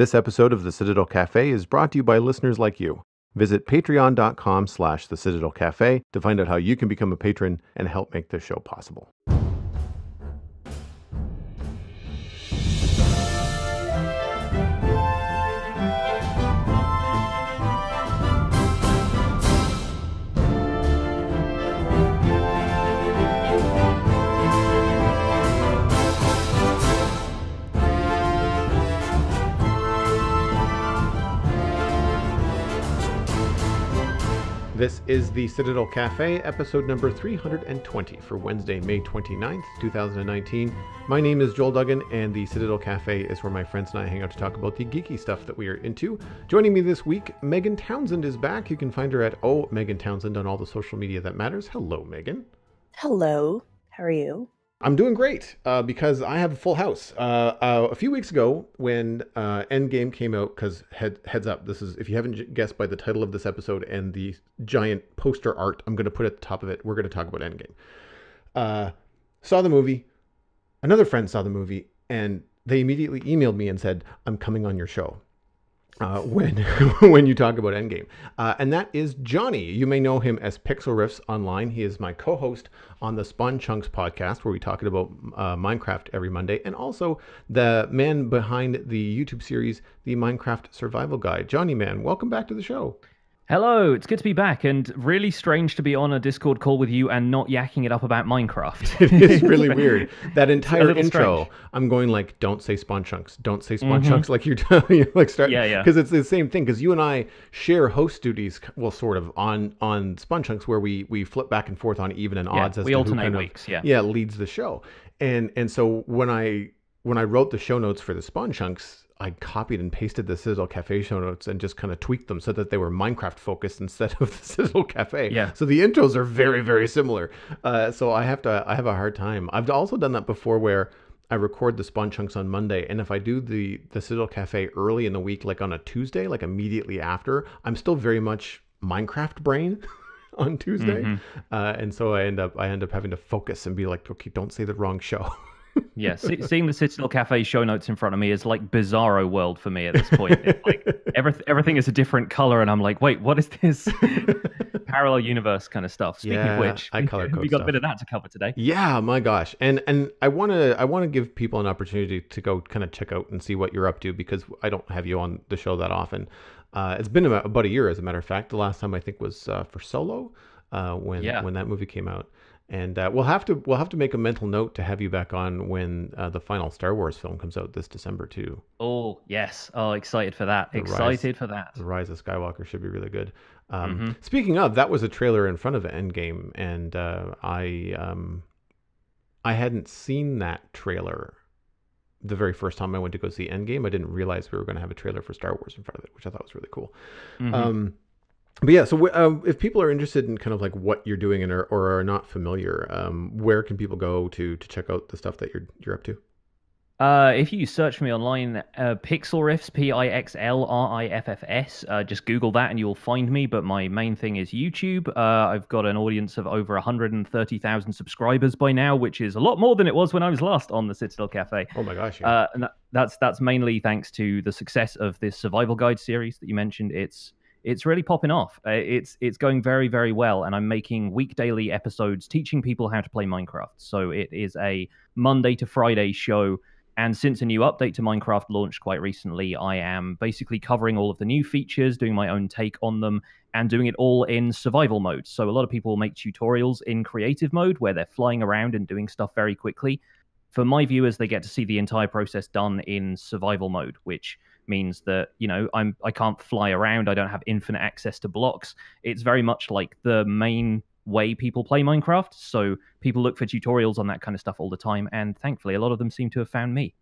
This episode of the Citadel Cafe is brought to you by listeners like you. Visit patreon.com/the Citadel Cafe to find out how you can become a patron and help make this show possible. This is the Citadel Cafe, episode number 320 for Wednesday, May 29th, 2019. My name is Joel Duggan, and the Citadel Cafe is where my friends and I hang out to talk about the geeky stuff that we are into. Joining me this week, Megan Townsend is back. You can find her at Megan Townsend on all the social media that matters. Hello, Megan. Hello. How are you? I'm doing great because I have a full house. A few weeks ago when Endgame came out, because heads up, this is, if you haven't guessed by the title of this episode and the giant poster art I'm going to put at the top of it, we're going to talk about Endgame. Saw the movie. Another friend saw the movie, and they immediately emailed me and said, I'm coming on your show. When you talk about Endgame. And that is Jonny. You may know him as Pixlriffs online. He is my co-host on the Spawn Chunks podcast, where we talk about Minecraft every Monday, and also the man behind the YouTube series, the Minecraft Survival Guide. Jonny, man, welcome back to the show. Hello, it's good to be back, and really strange to be on a Discord call with you and not yakking it up about Minecraft. It is really weird. That entire intro, strange. I'm going like, don't say Spawn Chunks, don't say Spawn Chunks, like you're telling you, like start, because it's the same thing. Because you and I share host duties, well, sort of on Spawn Chunks, where we flip back and forth on even and odds as we to alternate who kind weeks, of, leads the show. And so when I wrote the show notes for the Spawn Chunks, I copied and pasted the Citadel Cafe show notes and just kind of tweaked them so that they were Minecraft focused instead of the Citadel Cafe. Yeah. So the intros are very, very similar. So I have a hard time. I've also done that before where I record the Spawn Chunks on Monday, and if I do the Citadel Cafe early in the week, like on a Tuesday, like immediately after, I'm still very much Minecraft brain on Tuesday. And so I end up having to focus and be like, okay, don't say the wrong show. Yeah, seeing the Citadel Cafe show notes in front of me is like Bizarro World for me at this point. It's like everything is a different color, and I'm like, wait, what is this? Parallel universe kind of stuff. Speaking of which, I color code we got stuff. a bit of that to cover today. Yeah, my gosh, and I want to give people an opportunity to go kind of check out and see what you're up to, because I don't have you on the show that often. It's been about a year, as a matter of fact. The last time I think was for Solo, when that movie came out. And we'll have to make a mental note to have you back on when the final Star Wars film comes out this December too. Oh yes! Oh, excited for that! The Rise of Skywalker should be really good. Speaking of, that was a trailer in front of Endgame, and I hadn't seen that trailer the very first time I went to go see Endgame. I didn't realize we were going to have a trailer for Star Wars in front of it, which I thought was really cool. But yeah, so if people are interested in kind of like what you're doing and or are not familiar, where can people go to check out the stuff that you're up to? If you search for me online, Pixlriffs, Pixlriffs, just Google that and you'll find me. But my main thing is YouTube. I've got an audience of over 130,000 subscribers by now, which is a lot more than it was when I was last on the Citadel Cafe. Oh my gosh! Yeah. And that's mainly thanks to the success of this Survival Guide series that you mentioned. It's really popping off. It's going very, very well, and I'm making daily episodes teaching people how to play Minecraft. So it is a Monday to Friday show, and since a new update to Minecraft launched quite recently, I am basically covering all of the new features, doing my own take on them, and doing it all in survival mode. So a lot of people make tutorials in creative mode, where they're flying around and doing stuff very quickly. For my viewers, they get to see the entire process done in survival mode, which means that, I can't fly around. I don't have infinite access to blocks. It's very much like the main way people play Minecraft. So people look for tutorials on that kind of stuff all the time. And thankfully, a lot of them seem to have found me.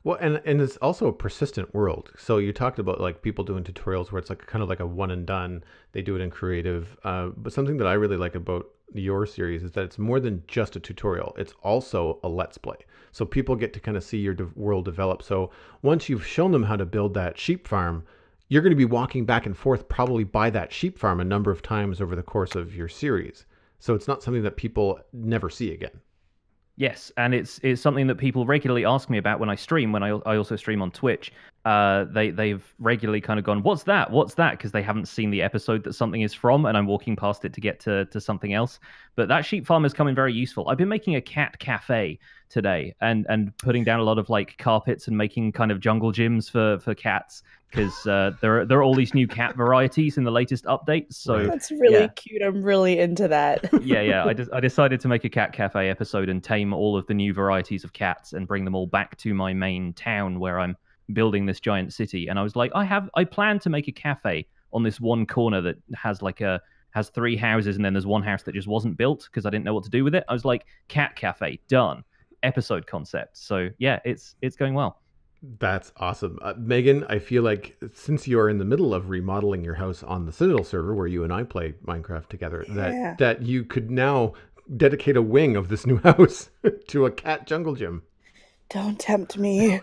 Well, and it's also a persistent world. So you talked about like people doing tutorials where it's like kind of like a one and done. They do it in creative. But something that I really like about your series is that it's more than just a tutorial. It's also a let's play. So people get to kind of see your world develop. So once you've shown them how to build that sheep farm, you're going to be walking back and forth probably by that sheep farm a number of times over the course of your series. So it's not something that people never see again. Yes, and it's something that people regularly ask me about when I stream, when I also stream on Twitch. they've regularly kind of gone, "What's that? What's that?" Because they haven't seen the episode that something is from, and I'm walking past it to get to something else. But that sheep farm has come in very useful. I've been making a cat cafe today, and putting down a lot of like carpets and making kind of jungle gyms for cats, because there are all these new cat varieties in the latest updates. So That's really yeah. cute. I'm really into that. Yeah. I decided to make a cat cafe episode and tame all of the new varieties of cats and bring them all back to my main town where I'm building this giant city. And I was like, I plan to make a cafe on this one corner that has 3 houses, and then there's one house that just wasn't built because I didn't know what to do with it. I was like, cat cafe done, episode concept. So yeah, it's going well. That's awesome. Megan, I feel like since you're in the middle of remodeling your house on the Citadel server where you and I play Minecraft together, Yeah. that you could now dedicate a wing of this new house to a cat jungle gym. Don't tempt me.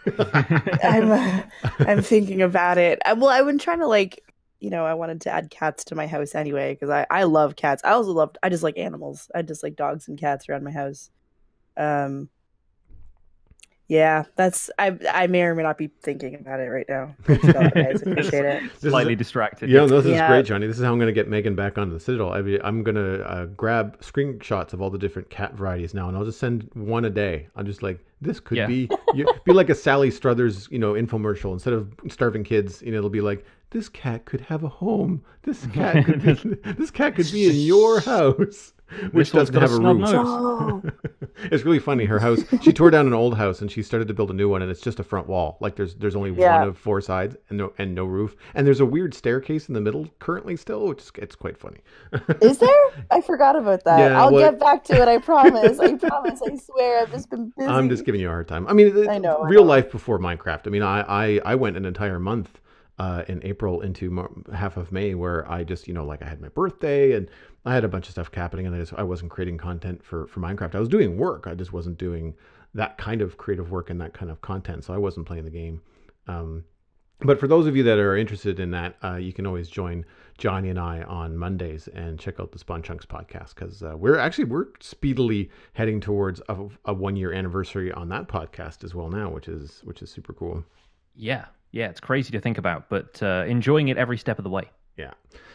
I'm thinking about it. Well, I've been trying to I wanted to add cats to my house anyway because I love cats. I just like animals. I just like dogs and cats around my house. Yeah, I may or may not be thinking about it right now. Thanks, guys. Appreciate it. Slightly distracted. Yeah, no, this is great, Johnny. This is how I'm going to get Megan back onto the Citadel. I'm going to grab screenshots of all the different cat varieties now, and I'll just send one a day. I'm just like, this could be like a Sally Struthers, infomercial. Instead of starving kids, it'll be like, this cat could have a home. This cat could be in your house. Which doesn't have a roof. Oh. It's really funny. Her house, she tore down an old house and she started to build a new one, and it's just a front wall. Like there's only one of 4 sides and no roof. And there's a weird staircase in the middle currently still, which it's quite funny. Is there? I forgot about that. Yeah, I'll get back to it. I promise. I promise. I swear. I've just been busy. I'm just giving you a hard time. I mean, I know. Real life before Minecraft. I mean, I went an entire month in April into half of May where I just, I had my birthday and I had a bunch of stuff happening, and I wasn't creating content for Minecraft. I was doing work. I just wasn't doing that kind of creative work and that kind of content. So I wasn't playing the game. But for those of you that are interested in that, you can always join Johnny and I on Mondays and check out the Spawn Chunks podcast, because we're speedily heading towards a 1-year anniversary on that podcast as well now, which is super cool. Yeah, it's crazy to think about, but enjoying it every step of the way. Yeah.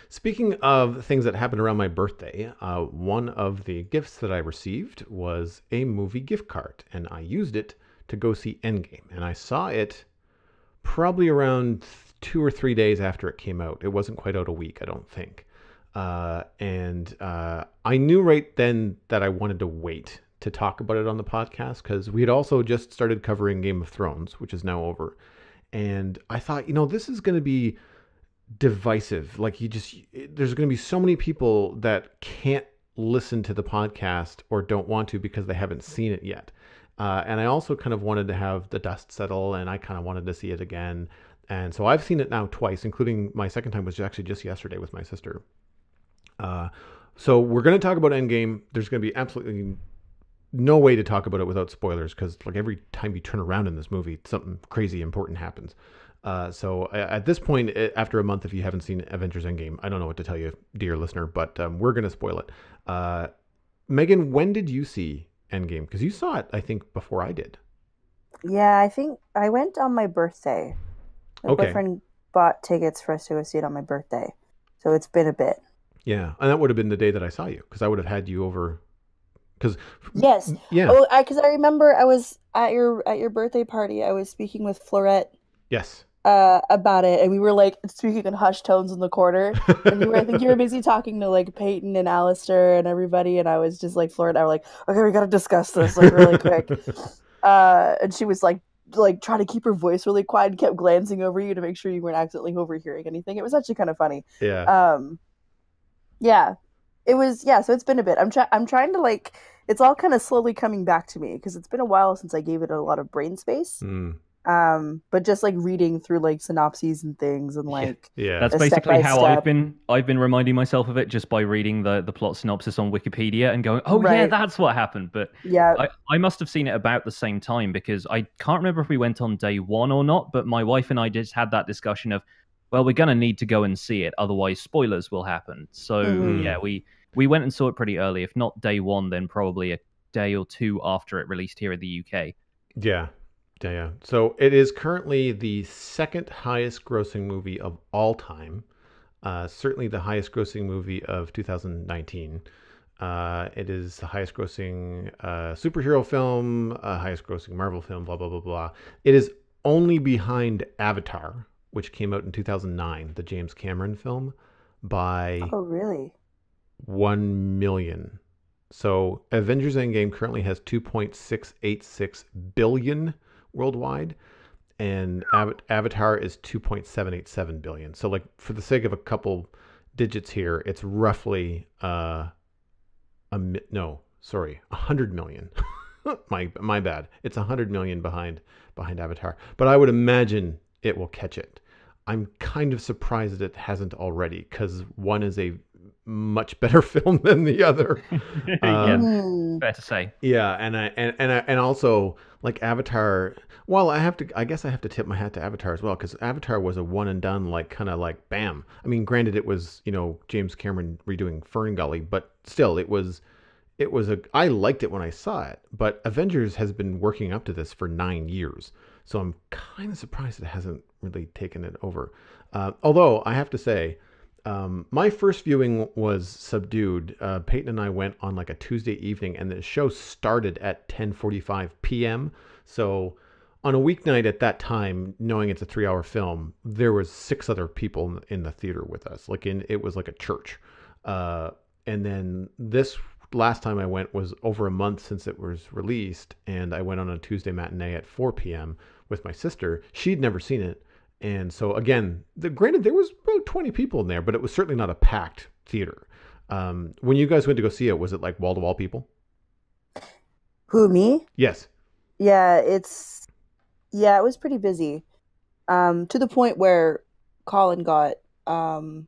Speaking of things that happened around my birthday, one of the gifts that I received was a movie gift card, and I used it to go see Endgame. And I saw it probably around 2 or 3 days after it came out. It wasn't quite out a week, I don't think. And I knew right then that I wanted to wait to talk about it on the podcast, because we had also just started covering Game of Thrones, which is now over. And I thought, this is going to be divisive. Like there's going to be so many people that can't listen to the podcast or don't want to because they haven't seen it yet. And I also kind of wanted to have the dust settle, and I kind of wanted to see it again. And so I've seen it now twice, including my second time was actually just yesterday with my sister. So we're going to talk about Endgame. There's going to be absolutely no way to talk about it without spoilers, because like every time you turn around in this movie, something crazy important happens. So at this point, after a month, if you haven't seen Avengers Endgame, I don't know what to tell you, dear listener, but we're going to spoil it. Megan, when did you see Endgame? Because you saw it, I think, before I did. Yeah, I think I went on my birthday. My boyfriend bought tickets for us to go see it on my birthday. So it's been a bit. Yeah, and that would have been the day that I saw you, because I would have had you over. Yes. Yeah. Oh, because I remember I was at your birthday party. I was speaking with Florette. Yes. About it, and we were like speaking in hushed tones in the corner, and I think you were busy talking to like Peyton and Alistair and everybody, and I was just like, Florette and I were like, okay, we gotta discuss this like really quick. And she was like trying to keep her voice really quiet and kept glancing over you to make sure you weren't accidentally overhearing anything. It was actually kind of funny. Yeah. Yeah. It was, so it's been a bit. I'm trying to it's all kind of slowly coming back to me because it's been a while since I gave it a lot of brain space. But just reading through synopses and things and that's basically how I've been reminding myself of it, just by reading the plot synopsis on Wikipedia and going, yeah, that's what happened. But yeah, I must have seen it about the same time, because I can't remember if we went on day one or not, but my wife and I just had that discussion of, well, we're gonna need to go and see it, otherwise spoilers will happen. So yeah, we went and saw it pretty early. If not day one, then probably a day or two after it released here in the UK. Yeah. Yeah, yeah. So it is currently the second highest grossing movie of all time. Certainly the highest grossing movie of 2019. It is the highest grossing superhero film, highest grossing Marvel film, blah, blah, blah, blah. It is only behind Avatar, which came out in 2009, the James Cameron film, by Oh, really? 1 million. So Avengers Endgame currently has 2.686 billion worldwide, and Avatar is 2.787 billion. So, like, for the sake of a couple digits here, it's roughly no, sorry, 100 million. my bad. It's 100 million behind Avatar, but I would imagine it will catch it. I'm kind of surprised that it hasn't already, because one is a much better film than the other. Yeah, Um, Hmm. fair to say. yeah, and also, like, Avatar. Well, I guess I have to tip my hat to Avatar as well, because Avatar was a one and done, like, kind of like bam. I mean, granted, it was, James Cameron redoing Fern Gully, but still, I liked it when I saw it. But Avengers has been working up to this for 9 years, so I'm kind of surprised it hasn't really taken it over. Although I have to say, my first viewing was subdued. Peyton and I went on like a Tuesday evening, and the show started at 10:45 p.m. So on a weeknight at that time, knowing it's a 3-hour film, there was 6 other people in the theater with us. It was like a church. And then this last time I went was over a month since it was released, and I went on a Tuesday matinee at 4 p.m. with my sister. She'd never seen it, and so again, granted, there was about 20 people in there, but it was certainly not a packed theater. When you guys went to go see it, was it like wall to wall people? Who, me? Yes. Yeah, it was pretty busy. To the point where Colin got um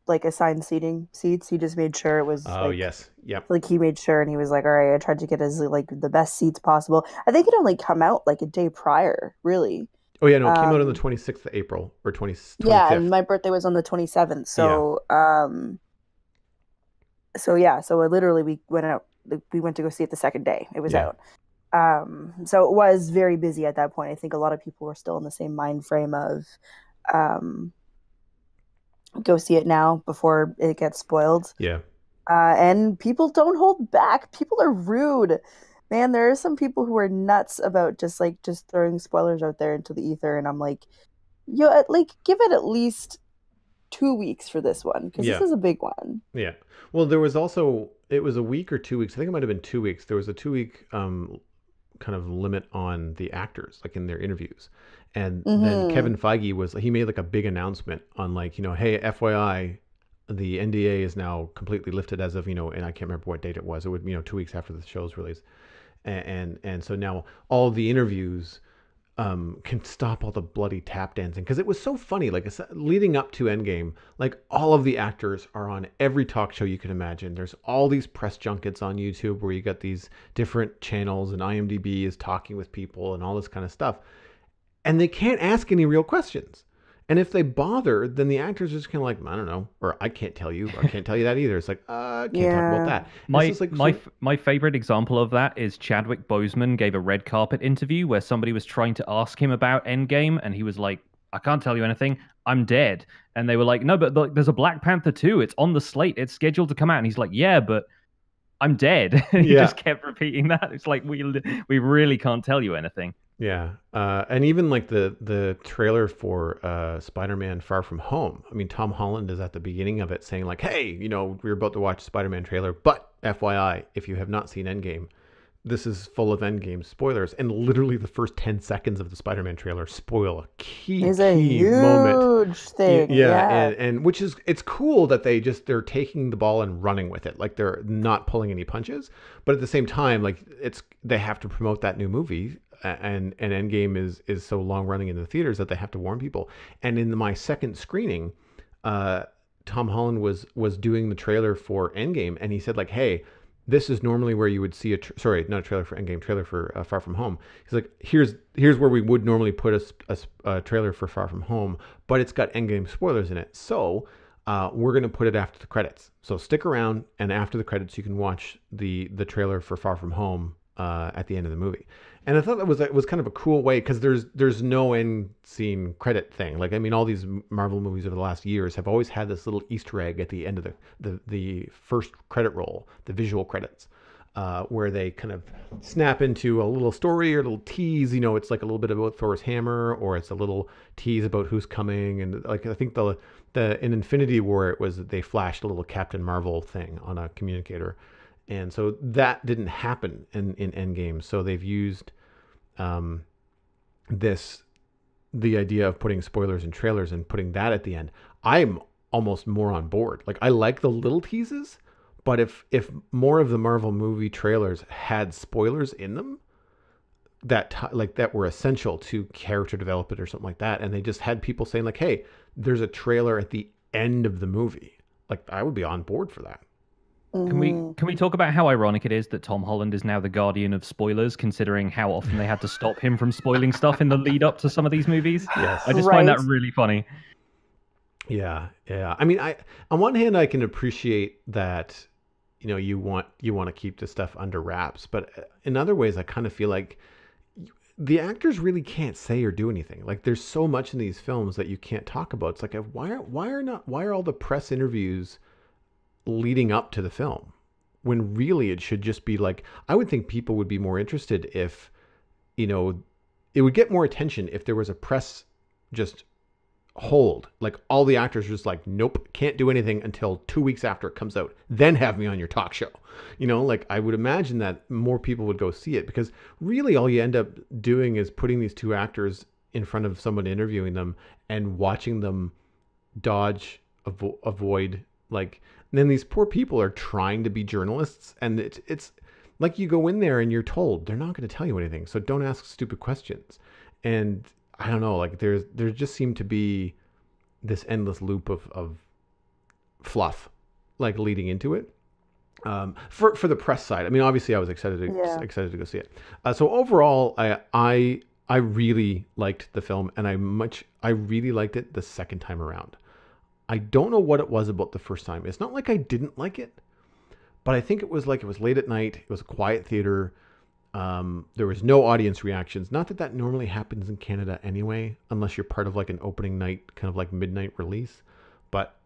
like assigned seats. He just made sure it was Oh, yes. Yep. like he made sure, and he was like, all right, I tried to get as like the best seats possible. I think it only come out like a day prior, really. Oh, yeah. No, it came out on the Um 26th of April, or 20 yeah, and 25th. my birthday was on the 27th. Yeah. So yeah, so literally we went out, like, we went to go see it the second day it was Yeah. out. So it was very busy at that point. I think a lot of people were still in the same mind frame of um go see it now before it gets spoiled. Yeah. And people don't hold back. People are rude. Man, there are some people who are nuts about just throwing spoilers out there into the ether, and I'm like, yo, like, give it at least 2 weeks for this one, because this Yeah. is a big one. Yeah. Well, there was also, it was a week or 2 weeks. I think it might have been 2 weeks. There was a 2 week kind of limit on the actors, like in their interviews. And then Mm-hmm. Kevin Feige he made like a big announcement on, like, hey, FYI, the NDA is now completely lifted as of, and I can't remember what date it was. It would, 2 weeks after the show's release. And so now all the interviews can stop all the bloody tap dancing, because it was so funny. Like, leading up to Endgame, like, all of the actors are on every talk show you can imagine. There's all these press junkets on YouTube where you got these different channels, and IMDb is talking with people and all this kind of stuff, and they can't ask any real questions. And if they bother, then the actors are just kind of like, I don't know, or I can't tell you, or I can't tell you that either. It's like, I can't talk about Yeah. that. It's My just like, my my favorite example of that is Chadwick Boseman gave a red carpet interview where somebody was trying to ask him about Endgame, and he was like, "I can't tell you anything. I'm dead." And they were like, "No, but there's a Black Panther 2. It's on the slate. It's scheduled to come out." And he's like, "Yeah, but I'm dead." And he yeah, just kept repeating that. It's like we really can't tell you anything. yeah, and even like the trailer for Spider-Man: Far From Home. I mean, Tom Holland is at the beginning of it saying, like, "Hey, we're about to watch Spider-Man trailer, but FYI, if you have not seen Endgame, this is full of Endgame spoilers." And literally, the first 10 seconds of the Spider-Man trailer spoil a key It's a moment. huge thing. Yeah, Yeah. and which is, it's cool that they're taking the ball and running with it, like they're not pulling any punches, but at the same time, like, they have to promote that new movie, and Endgame is so long running in the theaters that they have to warn people. And in my second screening, uh, Tom Holland was doing the trailer for Endgame, and he said, like, "Hey, this is normally where you would see sorry, not a trailer for Endgame, trailer for Far From Home." He's like, here's where we would normally put a trailer for Far From Home, but it's got Endgame spoilers in it, so we're going to put it after the credits. So stick around, and after the credits, you can watch the trailer for Far From Home at the end of the movie. And I thought that was kind of a cool way because there's no end scene credit thing. Like I mean, all these Marvel movies over the last years have always had this little Easter egg at the end of the first credit roll, the visual credits, where they kind of snap into a little story or a little tease. You know, it's like a little bit about Thor's hammer, or it's a little tease about who's coming. And like I think the in Infinity War it was they flashed a little Captain Marvel thing on a communicator. And so that didn't happen in Endgame. So they've used um, this the idea of putting spoilers in trailers and putting that at the end. I'm almost more on board. Like I like the little teases, but if more of the Marvel movie trailers had spoilers in them like that were essential to character development or something like that, and they just had people saying like, "Hey, there's a trailer at the end of the movie," like I would be on board for that. Can we talk about how ironic it is that Tom Holland is now the guardian of spoilers, considering how often they had to stop him from spoiling stuff in the lead up to some of these movies? Yes. I just find that really funny. Yeah, yeah. I mean, I on one hand I can appreciate that, you know, you want to keep this stuff under wraps, but in other ways I kind of feel like the actors really can't say or do anything. Like there's so much in these films that you can't talk about. It's like why are all the press interviews leading up to the film when really it should just be like, I would think people would be more interested if, you know, it would get more attention if there was a press just hold, like all the actors are just like, nope, can't do anything until 2 weeks after it comes out, then have me on your talk show. You know, like I would imagine that more people would go see it, because really all you end up doing is putting these two actors in front of someone interviewing them and watching them dodge, avoid, like, and then these poor people are trying to be journalists, and it's like you go in there and you're told they're not going to tell you anything, so don't ask stupid questions. And I don't know, like there just seemed to be this endless loop of fluff, like leading into it. For the press side, I mean, obviously, I was excited to go see it. So overall, I really liked the film, and I really liked it the second time around. I don't know what it was about the first time. It's not like I didn't like it, but I think it was like it was late at night. It was a quiet theater. There was no audience reactions. Not that that normally happens in Canada anyway, unless you're part of like an opening night, kind of like midnight release. But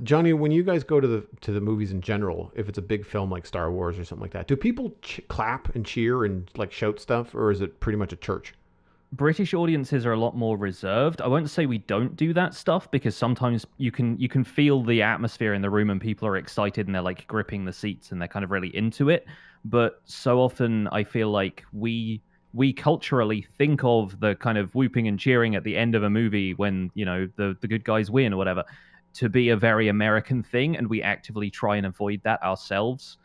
Jonny, when you guys go to the movies in general, if it's a big film like Star Wars or something like that, do people clap and cheer and like shout stuff, or is it pretty much a church? British audiences are a lot more reserved. I won't say we don't do that stuff, because sometimes you can feel the atmosphere in the room and people are excited and they're like gripping the seats and they're kind of really into it. But so often I feel like we culturally think of the kind of whooping and cheering at the end of a movie when, you know, the good guys win or whatever, to be a very American thing, and we actively try and avoid that ourselves.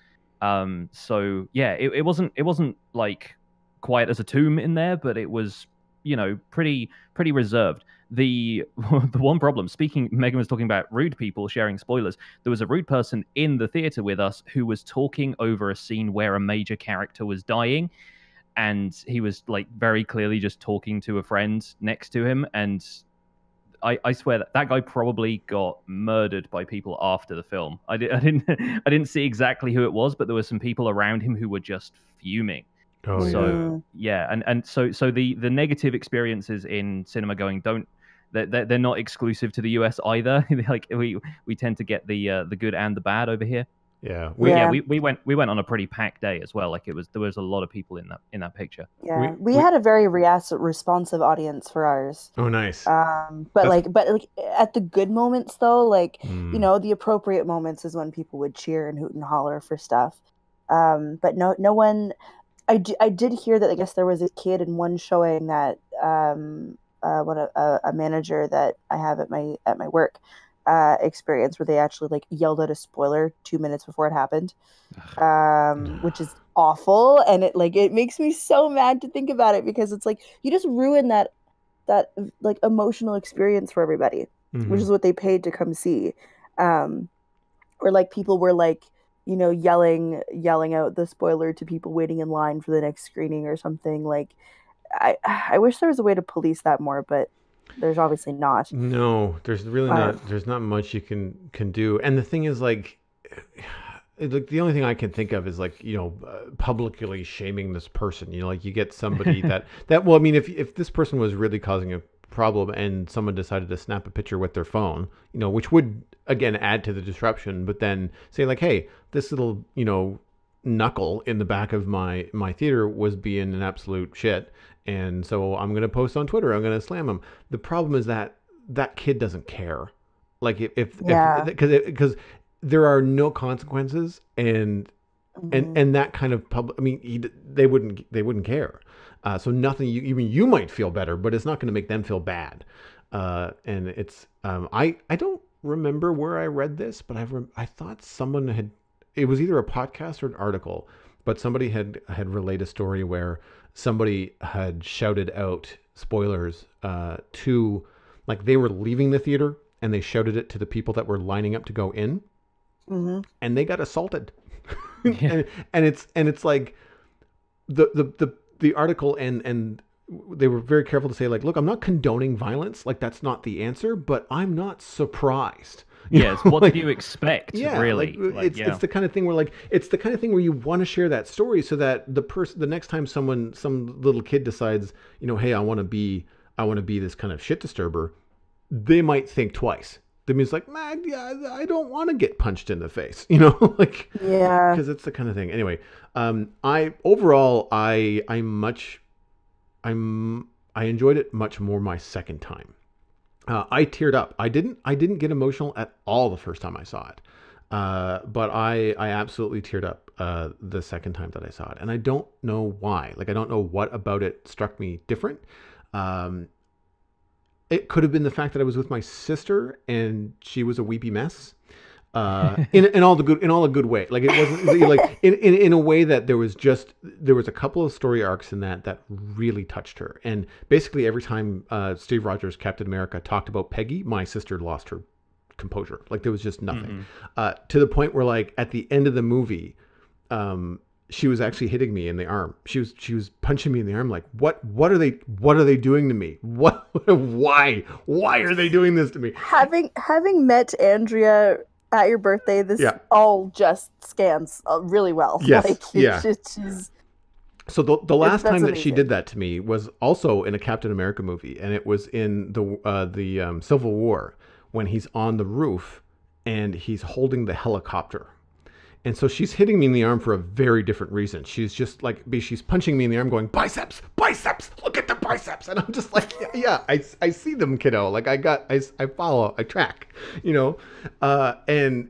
So yeah, it wasn't like quiet as a tomb in there, but it was, you know, pretty reserved. The the one problem, speaking, Megan was talking about rude people sharing spoilers. There was a rude person in the theater with us who was talking over a scene where a major character was dying, and he was like very clearly just talking to a friend next to him, and I swear that guy probably got murdered by people after the film. I didn't see exactly who it was, but there were some people around him who were just fuming. Oh So yeah, and so the negative experiences in cinema going don't, they're not exclusive to the US either. Like we tend to get the good and the bad over here. yeah. We went on a pretty packed day as well. Like there was a lot of people in that picture. Yeah, we had a very responsive audience for ours. Oh, nice. But like at the good moments though, like you know, the appropriate moments is when people would cheer and hoot and holler for stuff. But no one. I did hear that I guess there was a kid in one showing that a manager that I have at my work experience, where they actually like yelled out a spoiler 2 minutes before it happened, which is awful, and it makes me so mad to think about it, because it's like you just ruin that like emotional experience for everybody, which is what they paid to come see, or like people were like, you know, yelling out the spoiler to people waiting in line for the next screening or something. Like I wish there was a way to police that more, but there's obviously not. No, there's really not. There's not much you can do. And the thing is, like, like the only thing I can think of is like, publicly shaming this person. Like you get somebody well, I mean, if this person was really causing a problem and someone decided to snap a picture with their phone, which would again add to the disruption, but then say like, hey, this little, knuckle in the back of my theater was being an absolute shit, and so I'm gonna post on Twitter, I'm gonna slam him. The problem is that that kid doesn't care. Like if Yeah. because there are no consequences, and Mhm. that kind of public. I mean, they wouldn't care. So nothing. You might feel better, but it's not going to make them feel bad. And it's I don't remember where I read this, but I thought someone had. It was either a podcast or an article, but somebody had relayed a story where somebody had shouted out spoilers to, like, they were leaving the theater and they shouted it to the people that were lining up to go in, Mhm. and they got assaulted. Yeah. And it's like the article, and they were very careful to say, like, look, I'm not condoning violence, like that's not the answer, but I'm not surprised. Yes. What Like, did you expect? yeah, Really? like it's the kind of thing where, like, it's the kind of thing where you want to share that story so that the next time some little kid decides, hey, I want to be this kind of shit disturber, they might think twice. That means, like, man, yeah, I don't want to get punched in the face, like, Yeah. because it's the kind of thing. Anyway, I overall I enjoyed it much more my second time. I teared up. I didn't get emotional at all the first time I saw it, but I absolutely teared up the second time that I saw it, and I don't know why. Like, I don't know what about it struck me different. Um, it could have been the fact that I was with my sister and she was a weepy mess. In all the good way. Like, it wasn't like in a way that there was a couple of story arcs in that really touched her. And basically every time Steve Rogers, Captain America, talked about Peggy, my sister lost her composure. Like, there was just nothing. Mhm. To the point where, like, at the end of the movie, she was actually hitting me in the arm. She was punching me in the arm. Like, what are they doing to me? What why are they doing this to me? Having met Andrea at your birthday, this Yeah. all just scans really well. Yes, Like, yeah. she's So the last that's time that she amazing. did that to me was also in a Captain America movie, and it was in the Civil War, when he's on the roof and he's holding the helicopter. And so she's hitting me in the arm for a very different reason. She's just like, she's punching me in the arm going, biceps, biceps, look at the biceps. And I'm just like, yeah, I see them, kiddo. Like, I follow, I track, and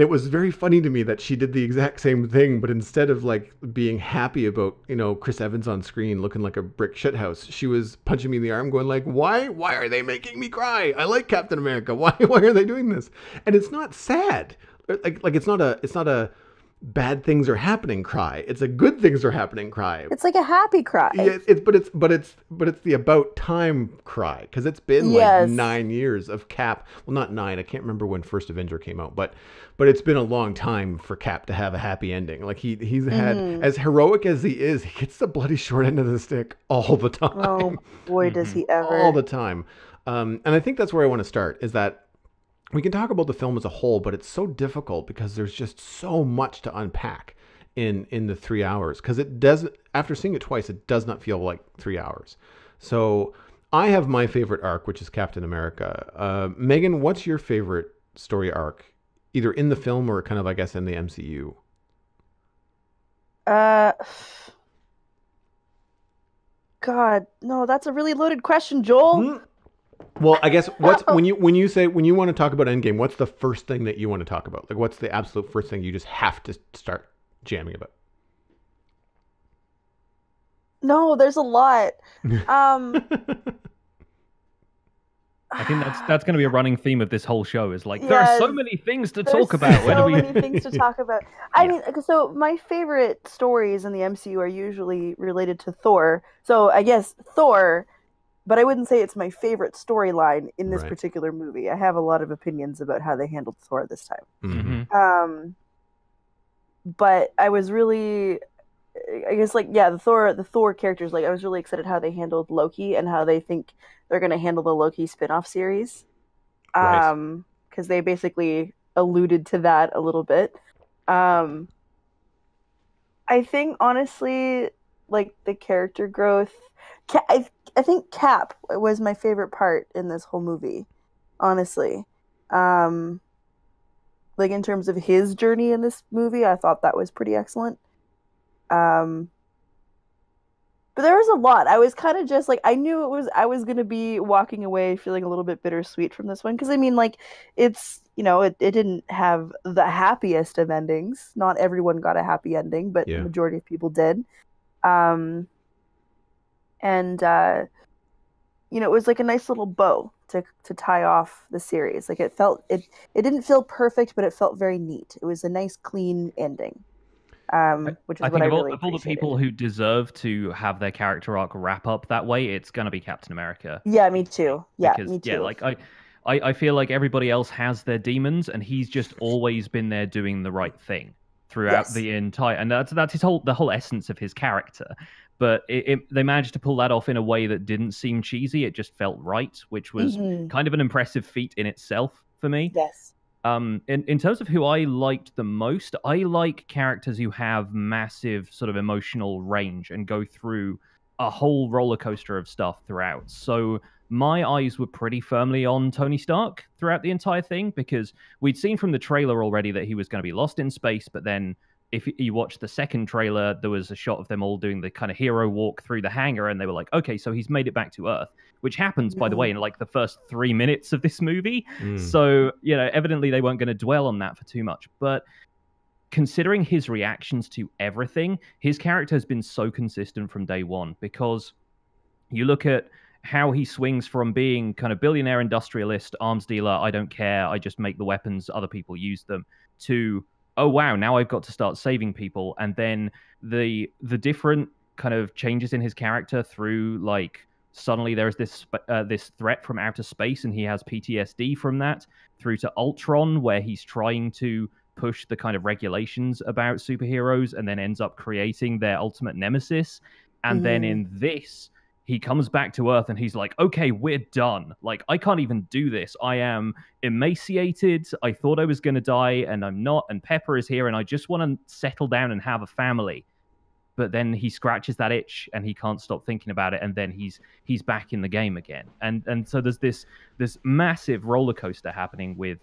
it was very funny to me that she did the exact same thing, but instead of, like, being happy about, Chris Evans on screen looking like a brick shithouse, she was punching me in the arm going, like, why are they making me cry? I like Captain America. Why are they doing this? And it's not sad. Like it's not a bad things are happening cry. It's a good things are happening cry. It's like a happy cry. Yeah, but it's the about time cry, because it's been like Yes. 9 years of Cap. Well, not nine. I can't remember when First Avenger came out, but it's been a long time for Cap to have a happy ending. Like, he's had, Mhm. as heroic as he is, he gets the bloody short end of the stick all the time, Oh boy, does he ever. all the time. And I think that's where I want to start. Is that we can talk about the film as a whole, but it's so difficult because there's just so much to unpack in the 3 hours. Because it does, after seeing it twice, it does not feel like 3 hours. So I have my favorite arc, which is Captain America. Megan, what's your favorite story arc, either in the film or kind of, I guess, in the MCU? Uh, God, no, that's a really loaded question, Joel. Hmm? Well, I guess when you want to talk about Endgame, what's the first thing that you want to talk about? Like, what's the absolute first thing you just have to start jamming about? No, there's a lot. Um, I think that's going to be a running theme of this whole show. Is like, there are so Yes. many things to There's talk about. When so are we? many things to talk about. I Yeah. mean, so my favorite stories in the MCU are usually related to Thor. So I guess Thor, but I wouldn't say it's my favorite storyline in this Right. particular movie. I have a lot of opinions about how they handled Thor this time. Mhm. Mhm. But I was really, I guess, like, yeah, the Thor characters, like, I was really excited how they handled Loki and how they think they're going to handle the Loki spin-off series. Right. Because they basically alluded to that a little bit. Um, I think honestly, like the character growth, I think Cap was my favorite part in this whole movie. Honestly, um, like in terms of his journey in this movie, I thought that was pretty excellent. Um, but there was a lot. I was kind of just like I knew I was gonna be walking away feeling a little bit bittersweet from this one because I mean like it's it didn't have the happiest of endings. Not everyone got a happy ending, but the Yeah. majority of people did. Um, and it was like a nice little bow to tie off the series. Like it didn't feel perfect, but it felt very neat. It was a nice clean ending. I, Which is I what think I of really all the appreciated. people who deserve to have their character arc wrap up that way, it's gonna be Captain America Yeah, me easily. too. Yeah, Because me yeah, too. like I feel like everybody else has their demons, and he's just always been there doing the right thing throughout Yes. the entire. And that's the whole essence of his character. But they managed to pull that off in a way that didn't seem cheesy. It just felt right, which was Hmm. kind of an impressive feat in itself for me. Yes. In terms of who I liked the most, I like characters who have massive sort of emotional range and go through a whole roller coaster of stuff throughout. So my eyes were pretty firmly on Tony Stark throughout the entire thing because we'd seen from the trailer already that he was going to be lost in space, but then if you watch the second trailer, there was a shot of them all doing the kind of hero walk through the hangar, and they were like, okay, so he's made it back to Earth, which happens, by the way, Mhm. in like the first 3 minutes of this movie. Mm. So, evidently they weren't going to dwell on that for too much. But considering his reactions to everything, his character has been so consistent from day one because you look at how he swings from being kind of billionaire industrialist, arms dealer, I don't care, I just make the weapons, other people use them, to oh wow, now I've got to start saving people. And then the different kind of changes in his character through like suddenly there's this threat from outer space and he has PTSD from that, through to Ultron where he's trying to push the kind of regulations about superheroes and then ends up creating their ultimate nemesis. And then Mhm. in this, he comes back to Earth and he's like, okay, we're done. Like, I can't even do this. I am emaciated. I thought I was going to die and I'm not. And Pepper is here and I just want to settle down and have a family. But then he scratches that itch and he can't stop thinking about it. And then he's back in the game again. And so there's this massive roller coaster happening with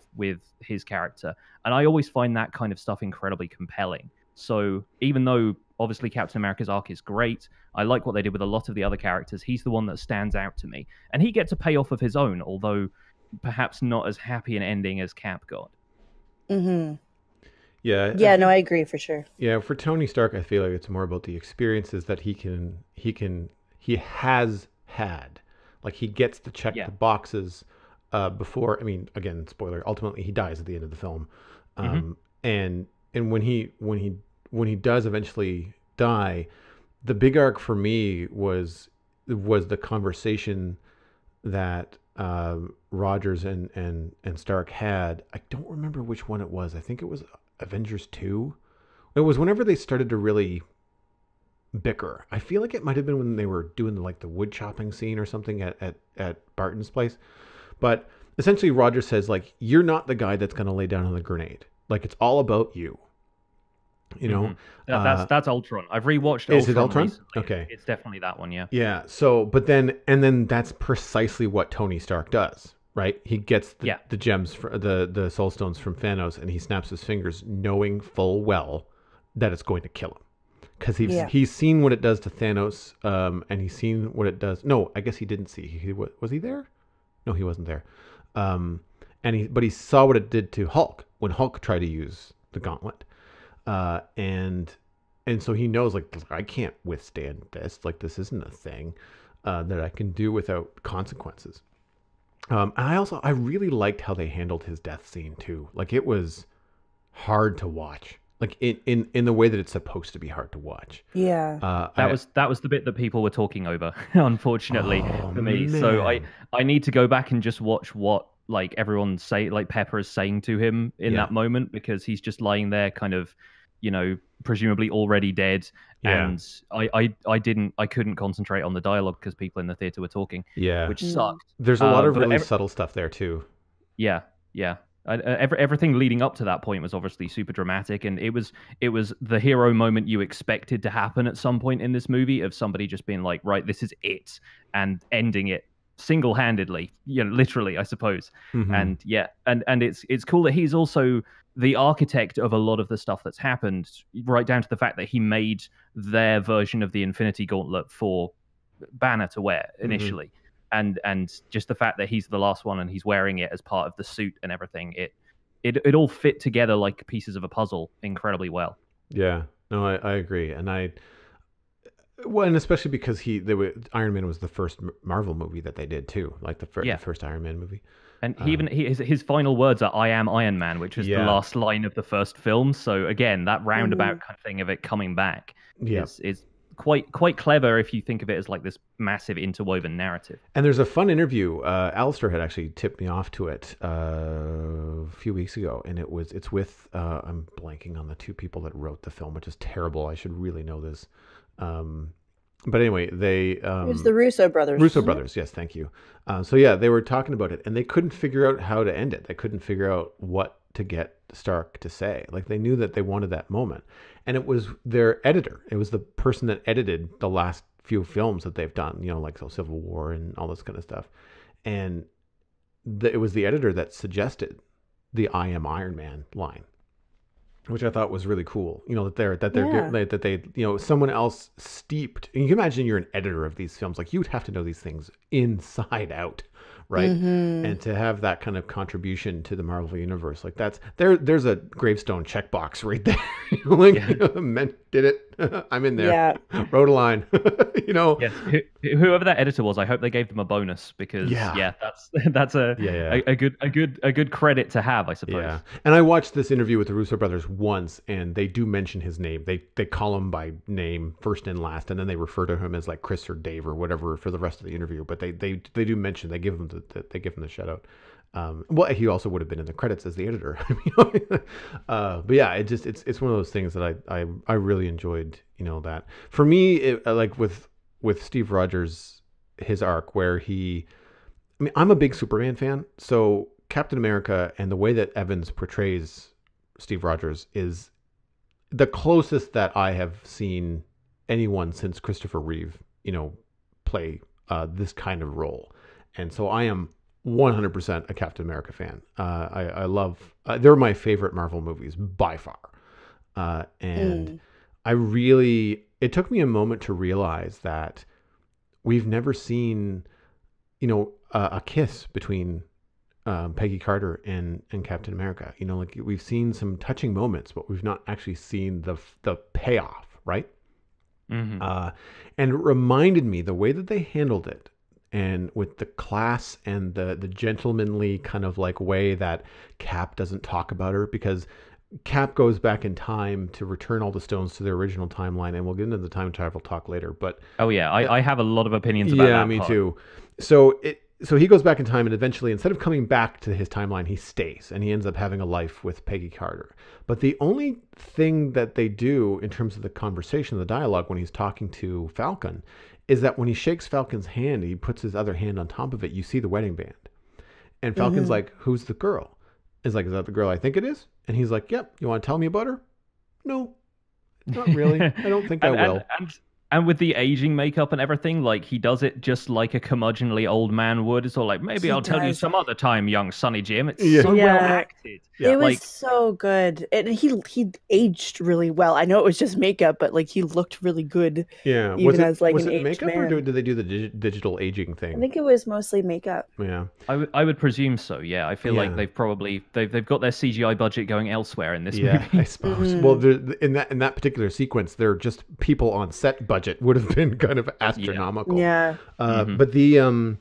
his character. And I always find that kind of stuff incredibly compelling. So even though obviously Captain America's arc is great, I like what they did with a lot of the other characters. He's the one that stands out to me, and he gets a payoff of his own, although perhaps not as happy an ending as Cap got. Mhm. Yeah, I Yeah, no, think I agree for sure. yeah, for Tony Stark, I feel like it's more about the experiences that he has had. Like he gets to check Yeah. the boxes before. I mean, again, spoiler. Ultimately, he dies at the end of the film, Hmm. um, and when he does eventually die, the big arc for me was the conversation that Rogers and Stark had. I don't remember which one it was. I think it was Avengers 2. It was whenever they started to really bicker. I feel like it might have been when they were doing like the wood chopping scene or something at Barton's place. But essentially Roger says like you're not the guy that's going to lay down on the grenade. Like it's all about you. You Hmm. know, That's Ultron. I've rewatched is it Ultron Ultron? recently. Okay. It's definitely that one. Yeah. Yeah. So, but then that's precisely what Tony Stark does, right? He gets Yeah. the gems for the soul stones from Thanos, and he snaps his fingers, knowing full well that it's going to kill him, because Yeah. he's seen what it does to Thanos, and he's seen what it does. No, I guess he didn't see. Was he there? No, he wasn't there. Um, but he saw what it did to Hulk when Hulk tried to use the gauntlet, uh, and and so he knows like I can't withstand this. Like this isn't a thing that I can do without consequences. And I really liked how they handled his death scene too. Like it was hard to watch. Like in the way that it's supposed to be hard to watch. Yeah. That was the bit that people were talking over, unfortunately Oh for me. So I man, I need to go back and just watch what like everyone say like Pepper is saying to him in yeah, that moment because he's just lying there kind of, presumably already dead. yeah, And I couldn't concentrate on the dialogue because people in the theater were talking, yeah. which Mm. sucked. There's a lot of But really subtle stuff there too. yeah, yeah. Everything leading up to that point was obviously super dramatic, and it was the hero moment you expected to happen at some point in this movie, of somebody just being like, right, this is it, and ending it single-handedly, literally, I suppose. Hmm. And yeah, and it's cool that he's also the architect of a lot of the stuff that's happened, right down to the fact that he made their version of the Infinity Gauntlet for Banner to wear Hmm. initially. And just the fact that he's the last one and he's wearing it as part of the suit and everything, it all fit together like pieces of a puzzle incredibly well. Yeah, no, I agree, and well, and especially because Iron Man was the first Marvel movie that they did too, like the Yeah. first Iron Man movie. And he Uh, even his final words are "I am Iron Man," which is the yeah, last line of the first film. So again, that roundabout Mhm. kind of thing of it coming back yeah. is quite clever if you think of it as like this massive interwoven narrative. And there's a fun interview. Alistair had actually tipped me off to it a few weeks ago, and it's with I'm blanking on the two people that wrote the film, which is terrible. I should really know this. Um, but anyway, It was the Russo brothers, Russo wasn't it? brothers, yes, thank you. So yeah, they were talking about it, and they couldn't figure out how to end it. They couldn't figure out what to get Stark to say. Like they knew that they wanted that moment, and it was their editor. It was the person that edited the last few films that they've done. Like Civil War and all this kind of stuff. And it was the editor that suggested the "I am Iron Man" line, which I thought was really cool. Yeah. That they someone else steeped. And you can imagine you're an editor of these films, like you would have to know these things inside out, right? Hmm. And to have that kind of contribution to the Marvel universe, like there's a gravestone checkbox right there. Like, Yeah. men did it. I'm in there. Yeah. Wrote a line. you know. Yes, whoever that editor was, I hope they gave them a bonus because Yeah. yeah, that's that's Yeah. Yeah. a good credit to have, I Yeah, suppose. and I watched this interview with the Russo brothers once, and they do mention his name. They call him by name, first and last, and then they refer to him as like Chris or Dave or whatever for the rest of the interview. But they do mention, they give him they give him the shout out. Well, he also would have been in the credits as the editor. But yeah, it's one of those things that I really enjoyed. That for me, like with Steve Rogers, his arc where I mean, I'm a big Superman fan, so Captain America and the way that Evans portrays Steve Rogers is the closest that I have seen anyone since Christopher Reeve, play this kind of role. And so I am 100% a Captain America fan. I love, they're my favorite Marvel movies by far. And Mm. it took me a moment to realize that we've never seen a kiss between Peggy Carter and Captain America. Like we've seen some touching moments, but we've not actually seen the payoff, right? Hmm. Uh, and it reminded me the way that they handled it, and with the class and the gentlemanly kind of like way that Cap doesn't talk about her, because Cap goes back in time to return all the stones to their original timeline, and we'll get into the time travel talk later. But Oh yeah, uh, I have a lot of opinions about yeah, that me part. too. So he goes back in time, and eventually, instead of coming back to his timeline, he stays and he ends up having a life with Peggy Carter. But the only thing that they do in terms of the conversation, the dialogue when he's talking to Falcon, is that when he shakes Falcon's hand, he puts his other hand on top of it. You see the wedding band, and Falcon's Hmm. like, "Who's the girl?" Is like, "Is that the girl I think it is?" And he's like, "Yep. You want to tell me about her?" No, not really. I don't think I and, and will. and and with the aging makeup and everything, like he does it just like a curmudgeonly old man would. It's all like, maybe He I'll tell you does. some other time, young Sonny Jim. It's Yeah, so well Yeah. acted. yeah. It was Like, so good. And he aged really well. I know it was just makeup, but like he looked really good Yeah. Was even it as like was an it aged makeup, or man. did they do the digital aging I thing? think it was mostly makeup. Yeah. I would presume so. Yeah, I feel like Yeah. they've got their CGI budget going elsewhere in this Yeah, I movie. suppose. Well, Hmm. in that particular sequence, they're just people on set budget would have been kind of Yeah. astronomical. Yeah. Hmm. But the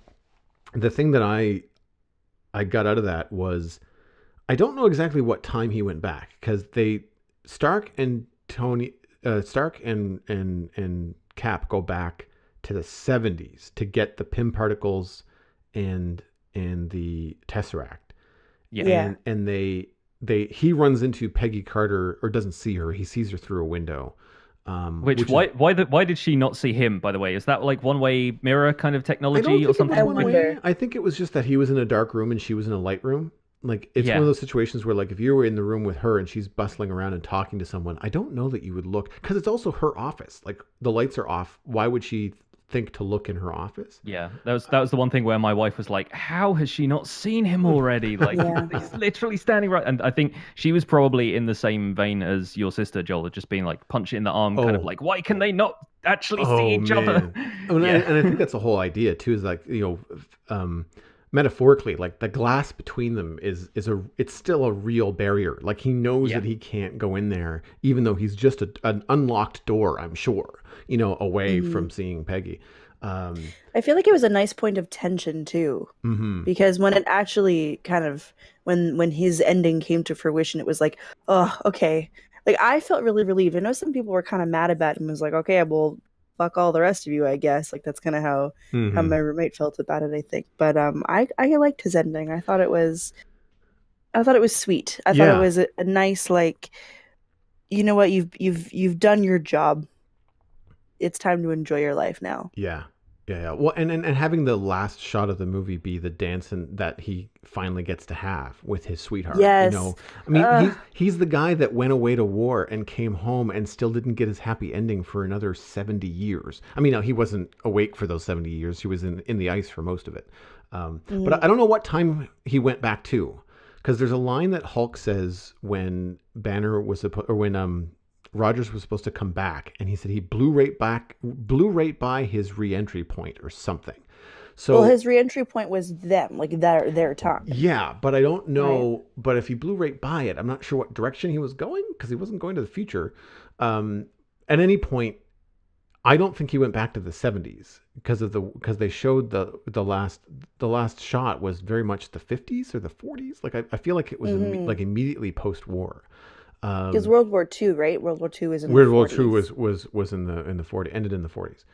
thing that I got out of that was, I don't know exactly what time he went back, because Stark and Tony Stark and Cap go back to the 70s to get the Pym particles and the Tesseract. Yeah. Yeah. And he runs into Peggy Carter, or doesn't see her. He sees her through a window. Which Which is, why did she not see him? By the way, is that like one way mirror kind of I don't technology or think it was I something? one Like, way. wonder. I think it was just that he was in a dark room and she was in a light room. Like, it's one Yeah. of those situations where, like, if you were in the room with her and she's bustling around and talking to someone, I don't know that you would look, because it's also her office. Like, the lights are off. Why would she think to look in her office? Yeah, that was the one thing where my wife was like, "How has she not seen him already? Like Yeah. he's literally standing right." And I think she was probably in the same vein as your sister Joel, of just being like punch it in the arm, kind of Oh, like, "Why can they not actually see oh each other?" man. And Yeah, and I think that's the whole idea too. Is like, metaphorically, like the glass between them it's still a real barrier. Like, he knows yeah, that he can't go in there, even though he's just an unlocked door. I'm sure, away Mhm. from seeing Peggy. I feel like it was a nice point of tension too, Hmm. because when it actually kind of when his ending came to fruition, it was like, oh, okay. Like I felt really relieved. I know some people were kind of mad about him. It was like, okay, well, fuck all the rest of you, I guess. Like that's kind of how Hmm. my roommate felt about it, I think. But I liked his ending. I thought it was sweet. I thought it Yeah. was a nice like, you know what, you've done your job. It's time to enjoy your life now. Yeah. Yeah, yeah. Well, and having the last shot of the movie be the dancing that he finally gets to have with his sweetheart. Yes. I mean, he's the guy that went away to war and came home and still didn't get his happy ending for another 70 years. I mean, no, he wasn't awake for those 70 years. He was in the ice for most of it. But Mm. I don't know what time he went back to, because there's a line that Hulk says when Banner was supposed, or when Rogers was supposed to come back, and he said he blew right by his re-entry point or something. Well, So his reentry point was them, like their time, yeah, but I don't right? know. But if he blew right by it, I'm not sure what direction he was going, because he wasn't going to the future. Um, at any point, I don't think he went back to the 70s, because they showed the last shot was very much the 50s or the 40s. Like, I feel like it was Mm-hmm. like immediately post war. Because Um, World War II, right? World War II is in the World War II 40s. was in the 40, ended in the 40s.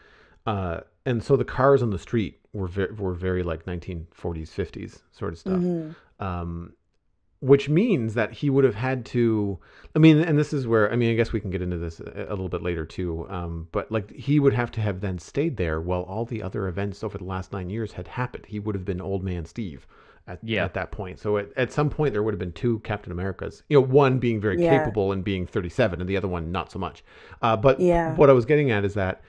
And so the cars on the street were very like 1940s, 50s sort of stuff. Mm-hmm. Um, which means that he would have had to, I mean, and this is where, I mean, I guess we can get into this a little bit later too. But like, he would have then stayed there while all the other events over the last 9 years had happened. He would have been old man Steve at, yeah, at that point. So at some point there would have been two Captain Americas, one being very Yeah. capable and being 37 and the other one not so much. But Yeah. what I was getting at is that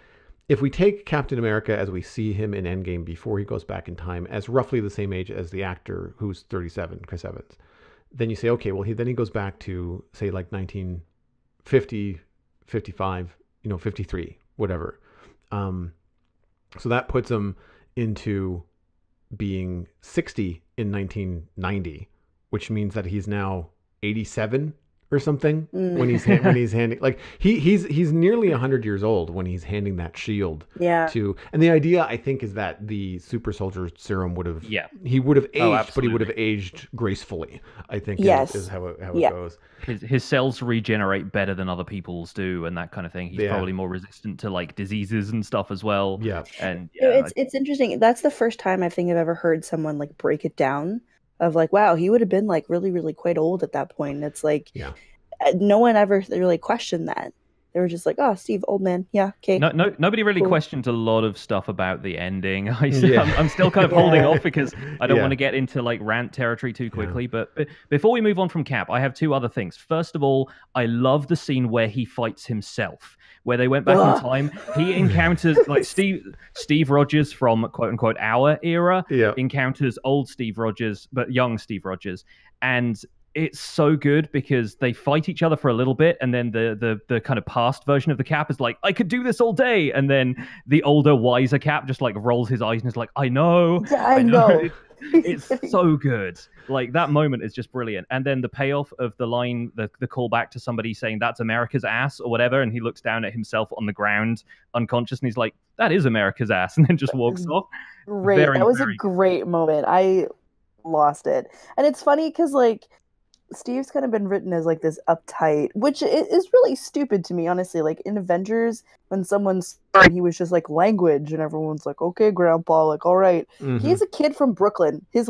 if we take Captain America as we see him in Endgame before he goes back in time, as roughly the same age as the actor who's 37, Chris Evans, then you say, okay, well, then he goes back to, say, like 1950, 55, 53, whatever. Um, so that puts him into being 60 in 1990, which means that he's now 87 or something when Mm. he's handing, like, he's nearly 100 years old when he's handing that shield Yeah. to. And the idea, I think, is that the super soldier serum would have, yeah. he would have Oh, aged, but he would have absolutely. aged gracefully, I think, is Yes. how it Yeah. goes. His cells regenerate better than other people's do, and that kind of thing. He's Yeah. probably more resistant to like diseases and stuff as well. Yeah. And yeah, It's interesting. That's the first time I think I've ever heard someone like break it down of like, wow, he would have been like really, really quite old at that point. And it's like Yeah. no one ever really questioned that. They were just like, oh, Steve, old man. Yeah, okay, nobody really cool. questions a lot of stuff about the ending. Yeah. I'm still kind of holding Yeah. off because I don't Yeah. want to get into like rant territory too Yeah. quickly. But before we move on from Cap, I have two other things. First of all, I love the scene where he fights himself, where they went back in Ugh. time. He encounters like Steve Rogers from quote unquote our era, Yeah. encounters old Steve Rogers, but young Steve Rogers, and it's so good because they fight each other for a little bit, and then the kind of past version of the Cap is like, I could do this all day, and then the older, wiser Cap just like rolls his eyes and is like, I know, Yeah, I know. It's so good. Like that moment is just brilliant. And then the payoff of the line, the callback to somebody saying that's America's ass or whatever, and he looks down at himself on the ground unconscious, and he's like, that is America's ass, and then just walks off. Great. Very, That was a very great moment. I lost it. And it's funny because like Steve's kind of been written as like this uptight, which is really stupid to me, honestly. Like in Avengers, when someone's he was just like language, and everyone's like, "Okay, Grandpa, like all right." Mhm. He's a kid from Brooklyn. He just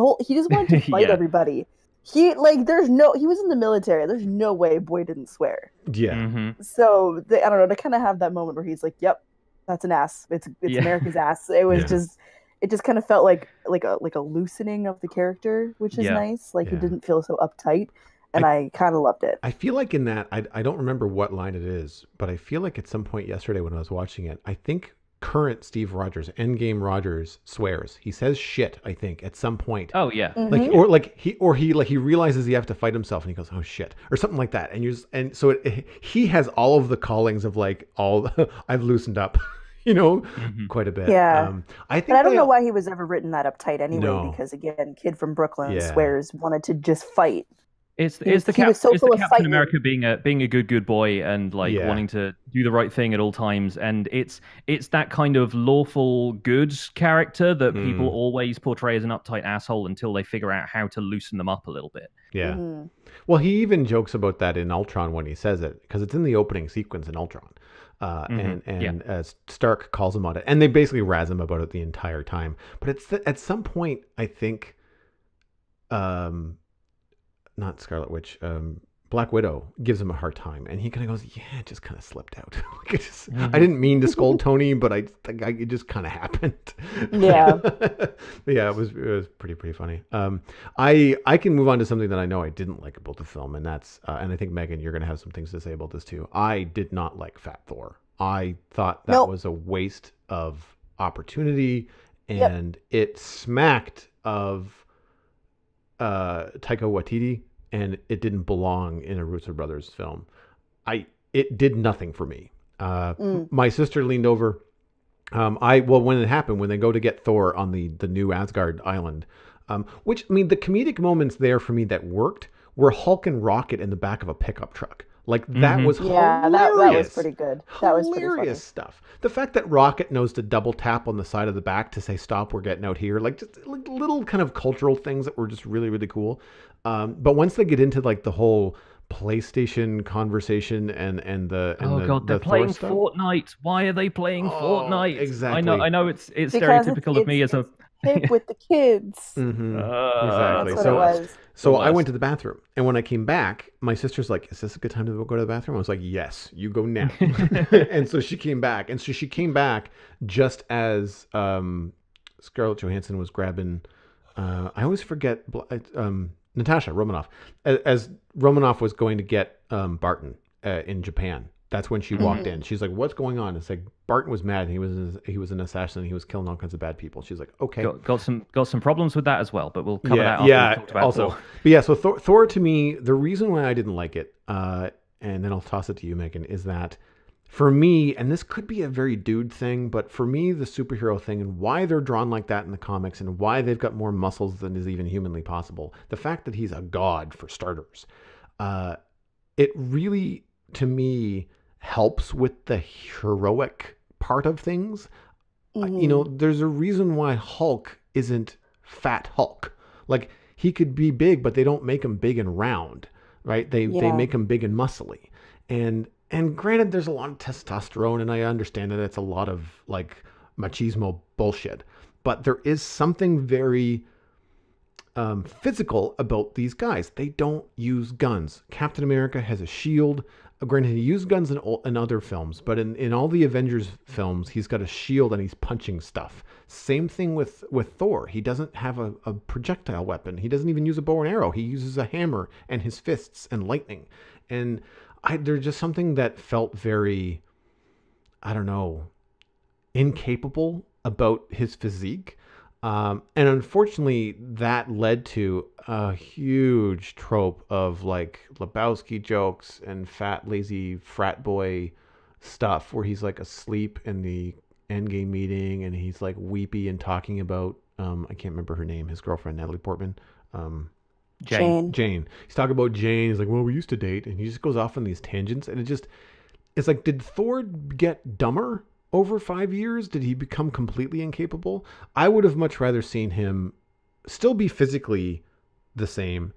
wanted to fight Yeah. everybody. He was in the military. There's no way boy didn't swear. Yeah. Mhm. So I don't know, to kind of have that moment where he's like, "Yep, that's an ass. It's Yeah. America's ass." It was Yeah. just. it just kind of felt like a loosening of the character, which is Yeah. nice. Like he Yeah. didn't feel so uptight, and I I kind of loved it. I feel like in that I don't remember what line it is, but I feel like at some point yesterday when I was watching it, I think current Steve Rogers, Endgame Rogers swears. He says shit, I think, at some point. Oh yeah. Like he realizes he have to fight himself and he goes, "Oh shit," or something like that. And so he has all of the callings of like all I've loosened up, Hmm. quite a bit. Yeah. I But think I don't they know why he was ever written that uptight anyway, no. because again, kid from Brooklyn Yeah. swears wanted to just fight. It's He it's was the he was so it's the full of Captain fighting. America being a good boy and like Yeah. wanting to do the right thing at all times, and it's that kind of lawful good character that people Mm. always portray as an uptight asshole until they figure out how to loosen them up a little bit. Yeah. Hmm. Well, he even jokes about that in Ultron when he says it, because it's in the opening sequence in Ultron. Yeah. Stark calls him on it, and they basically razz him about it the entire time. But at some point, I think, not Scarlet Witch, Black Widow gives him a hard time, and he kind of goes, "Yeah, it just kind of slipped out. I didn't mean to scold Tony, but it just kind of happened." Yeah. But yeah, it was pretty funny. I can move on to something that I know I didn't like about the film, and that's and I think Megan, you're gonna have some things to say about this too. I did not like Fat Thor. I thought that Nope. was a waste of opportunity, Yep. and it smacked of Taika Waititi, and it didn't belong in a Russo brothers film. It did nothing for me. Mm. My sister leaned over. When it happened, when they go to get Thor on the new Asgard island, which I mean, the comedic moments there for me that worked were Hulk and Rocket in the back of a pickup truck. Like that was Yeah, hilarious. that was pretty good. That was pretty funny. Hilarious stuff. The fact that Rocket knows to double tap on the side of the back to say "Stop, we're getting out here," like just like little kind of cultural things that were just really really cool. But once they get into like the whole PlayStation conversation Oh god, the they're Thor playing stuff. Fortnite. Why are they playing Oh, Fortnite? exactly. I know it's Because stereotypical of me as a it's hip with the kids. Mm-hmm. Exactly. uh, That's what it was. So the I went worst. to the bathroom, and when I came back, my sister's like, "Is this a good time to go to the bathroom?" I was like, "Yes, you go now." And so she came back, just as Scarlett Johansson was grabbing. I always forget Natasha Romanoff, as Romanoff was going to get Barton in Japan. That's when she walked in. She's like, "What's going on?" It's like Barton was mad. He was an assassin. He was killing all kinds of bad people. She's like, "Okay." Got some problems with that as well, but we'll cover Yeah, that after yeah. we've talked about Also, Thor. but yeah. So Thor to me, the reason why I didn't like it, and then I'll toss it to you, Megan, is that for me, and this could be a very dude thing, but for me, the superhero thing and why they're drawn like that in the comics and why they've got more muscles than is even humanly possible, the fact that he's a god for starters, it really, to me, helps with the heroic part of things. There's a reason why Hulk isn't Fat Hulk. Like he could be big, but they don't make him big and round, right? They Yeah. make him big and muscly. And granted, there's a lot of testosterone, and I understand that it's a lot of like machismo bullshit, but there is something very physical about these guys. They don't use guns. Captain America has a shield. Granted, he used guns in other films, but in all the Avengers films, he's got a shield and he's punching stuff. Same thing with Thor. He doesn't have a projectile weapon. He doesn't even use a bow and arrow. He uses a hammer and his fists and lightning. And there's just something that felt very, I don't know, incapable about his physique. And unfortunately, that led to a huge trope of like Lebowski jokes and fat, lazy frat boy stuff where he's like asleep in the Endgame meeting and he's like weepy and talking about, I can't remember her name, his girlfriend, Natalie Portman. Jane. Jane. He's talking about Jane. He's like, well, we used to date. And he just goes off on these tangents. And it's like, did Thor get dumber over 5 years? Did he become completely incapable? I would have much rather seen him still be physically the same.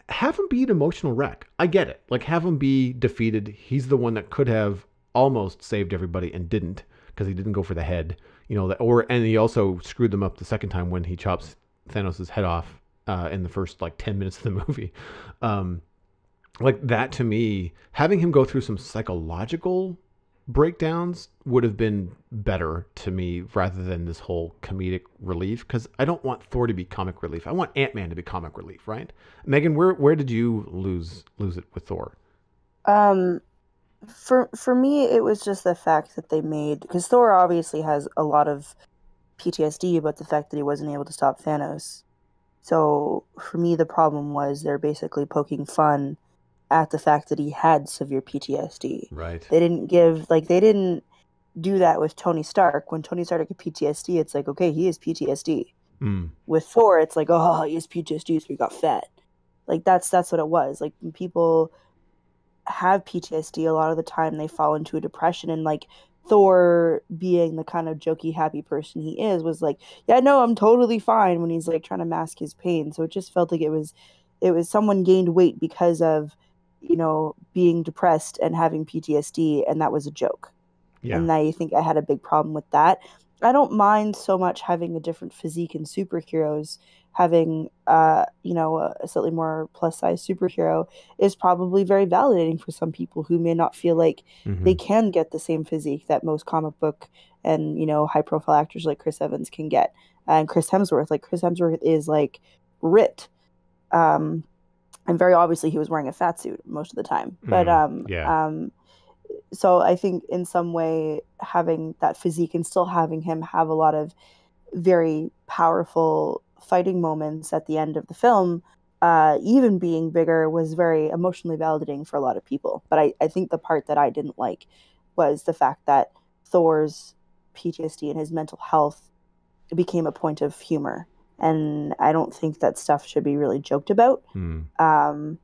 Have him be an emotional wreck. I get it. Like, have him be defeated. He's the one that could have almost saved everybody and didn't because he didn't go for the head. And he also screwed them up the second time when he chops Thanos' head off in the first like 10 minutes of the movie. Like that to me, having him go through some psychological breakdowns would have been better to me rather than this whole comedic relief, because I don't want Thor to be comic relief. I want Ant-Man to be comic relief, right? Megan, where did you lose it with Thor? Um, for me, it was just the fact that they made, because Thor obviously has a lot of PTSD about the fact that he wasn't able to stop Thanos. So for me, the problem was they're basically poking fun at the fact that he had severe PTSD. Right. They didn't do that with Tony Stark. When Tony Stark had PTSD, it's like, okay, he has PTSD. Mm. With Thor, it's like, oh, he has PTSD, so he got fat. Like that's what it was. Like when people have PTSD, a lot of the time they fall into a depression, and like Thor being the kind of jokey, happy person he is, was like, yeah, no, I'm totally fine when he's like trying to mask his pain. So it just felt like it was someone gained weight because of, being depressed and having PTSD, and that was a joke. Yeah. And I think I had a big problem with that. I don't mind so much having a different physique in superheroes. Having, a slightly more plus size superhero is probably very validating for some people who may not feel like Hmm. they can get the same physique that most comic book and, high profile actors like Chris Evans can get. And Chris Hemsworth is like ripped. Um, and very obviously he was wearing a fat suit most of the time. But Yeah. so I think in some way having that physique and still having him have a lot of very powerful fighting moments at the end of the film, even being bigger, was very emotionally validating for a lot of people. But I think the part that I didn't like was the fact that Thor's PTSD and his mental health became a point of humor. And I don't think that stuff should be really joked about. Mm.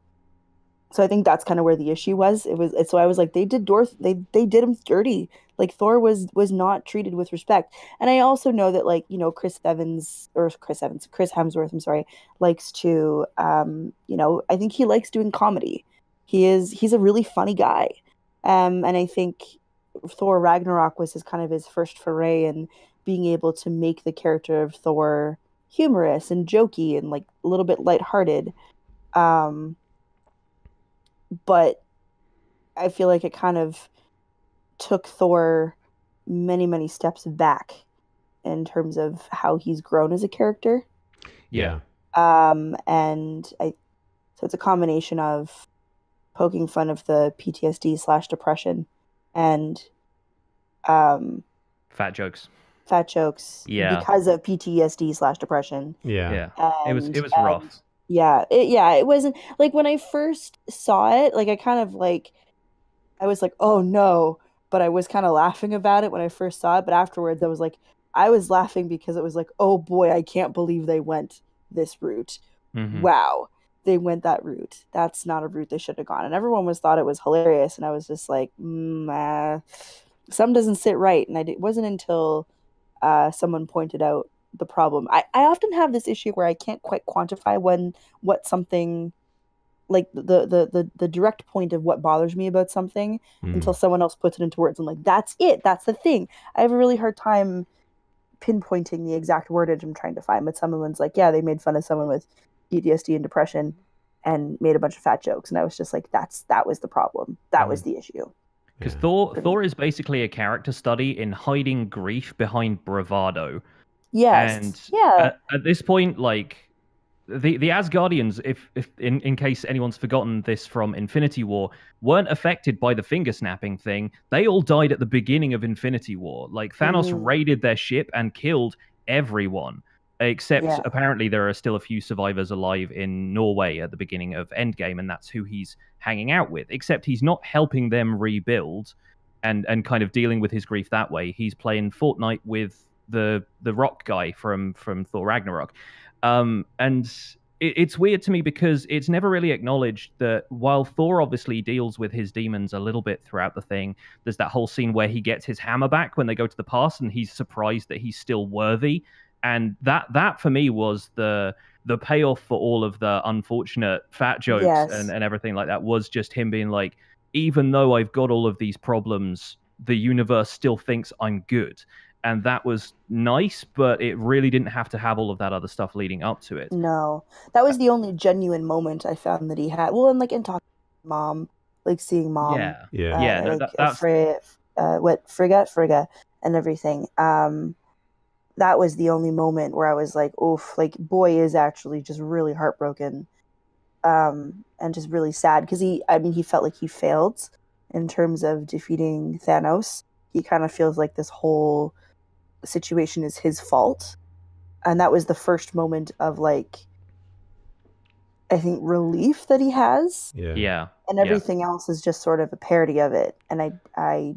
So I think that's kind of where the issue was. So I was like, they did him dirty. Like Thor was not treated with respect. And I also know that, like, Chris Hemsworth, I'm sorry, likes to I think he likes doing comedy. He's a really funny guy. And I think Thor Ragnarok was his first foray in being able to make the character of Thor humorous and jokey and like a little bit lighthearted. Um but I feel like it kind of took Thor many, many steps back in terms of how he's grown as a character. Yeah. So it's a combination of poking fun of the PTSD/depression and Fat jokes. fat jokes Yeah. because of PTSD/depression. Yeah. It was And rough. it wasn't like when I first saw it, like I was like, oh no, but I was kind of laughing about it when I first saw it. But afterwards, I was laughing because it was like, oh boy, I can't believe they went this route. Mhm. Wow, they went that route. That's not a route they should have gone. And everyone thought it was hilarious, and I was just like, some doesn't sit right. And it wasn't until someone pointed out the problem. I often have this issue where I can't quite quantify what something, like the direct point of what bothers me about something until someone else puts it into words. I'm like, that's it. That's the thing. I have a really hard time pinpointing the exact wordage I'm trying to find. But someone's like, yeah, they made fun of someone with PTSD and depression and made a bunch of fat jokes. And I was just like, that was the problem. That was the issue. Because Yeah. Thor is basically a character study in hiding grief behind bravado. Yes. And Yeah. at this point, like the Asgardians, if in case anyone's forgotten this from Infinity War, weren't affected by the finger snapping thing. They all died at the beginning of Infinity War. Like Thanos raided their ship and killed everyone, except apparently there are still a few survivors alive in Norway at the beginning of Endgame, and that's who he's hanging out with. Except he's not helping them rebuild and kind of dealing with his grief that way. He's playing Fortnite with the rock guy from Thor Ragnarok. And it's weird to me because it's never really acknowledged that while Thor obviously deals with his demons a little bit throughout the thing, there's that whole scene where he gets his hammer back when they go to the past and he's surprised that he's still worthy. And that for me was the payoff for all of the unfortunate fat jokes and everything like that, was just him being like, even though I've got all of these problems, the universe still thinks I'm good. And that was nice, but it really didn't have to have all of that other stuff leading up to it. No, that was the only genuine moment I found that he had. Well, and like in talking to mom, like seeing mom, Yeah. Yeah. That's afraid. what Frigga, and everything. That was the only moment where I was like, oof, like boy is actually just really heartbroken, and just really sad because he felt like he failed in terms of defeating Thanos. He kind of feels like this whole situation is his fault, and that was the first moment of like, I think, relief that he has, Yeah. and everything else is just sort of a parody of it, and I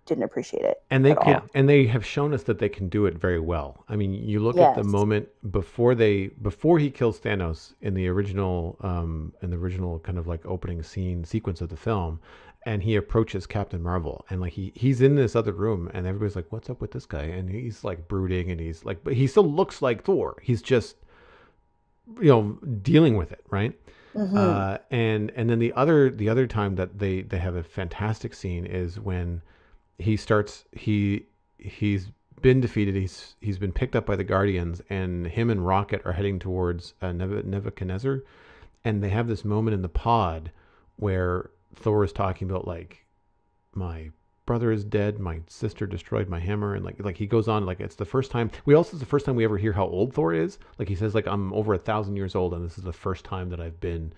didn't appreciate it And they at can, all. and they have shown us that they can do it very well. I mean, you look at the Yes. moment before he kills Thanos in the original kind of like opening scene sequence of the film, and he approaches Captain Marvel, and like he's in this other room, and everybody's like, "What's up with this guy?" And he's like brooding, and he's like, but he still looks like Thor. He's just dealing with it, right? Mm-hmm. And then the other time that they have a fantastic scene is when he's been defeated. He's been picked up by the Guardians, and him and Rocket are heading towards Nebuchadnezzar, and they have this moment in the pod where Thor is talking about like, my brother is dead, my sister destroyed my hammer, and like he goes on, like it's the first time we ever hear how old Thor is. Like he says, like, I'm over 1,000 years old, and this is the first time that I've been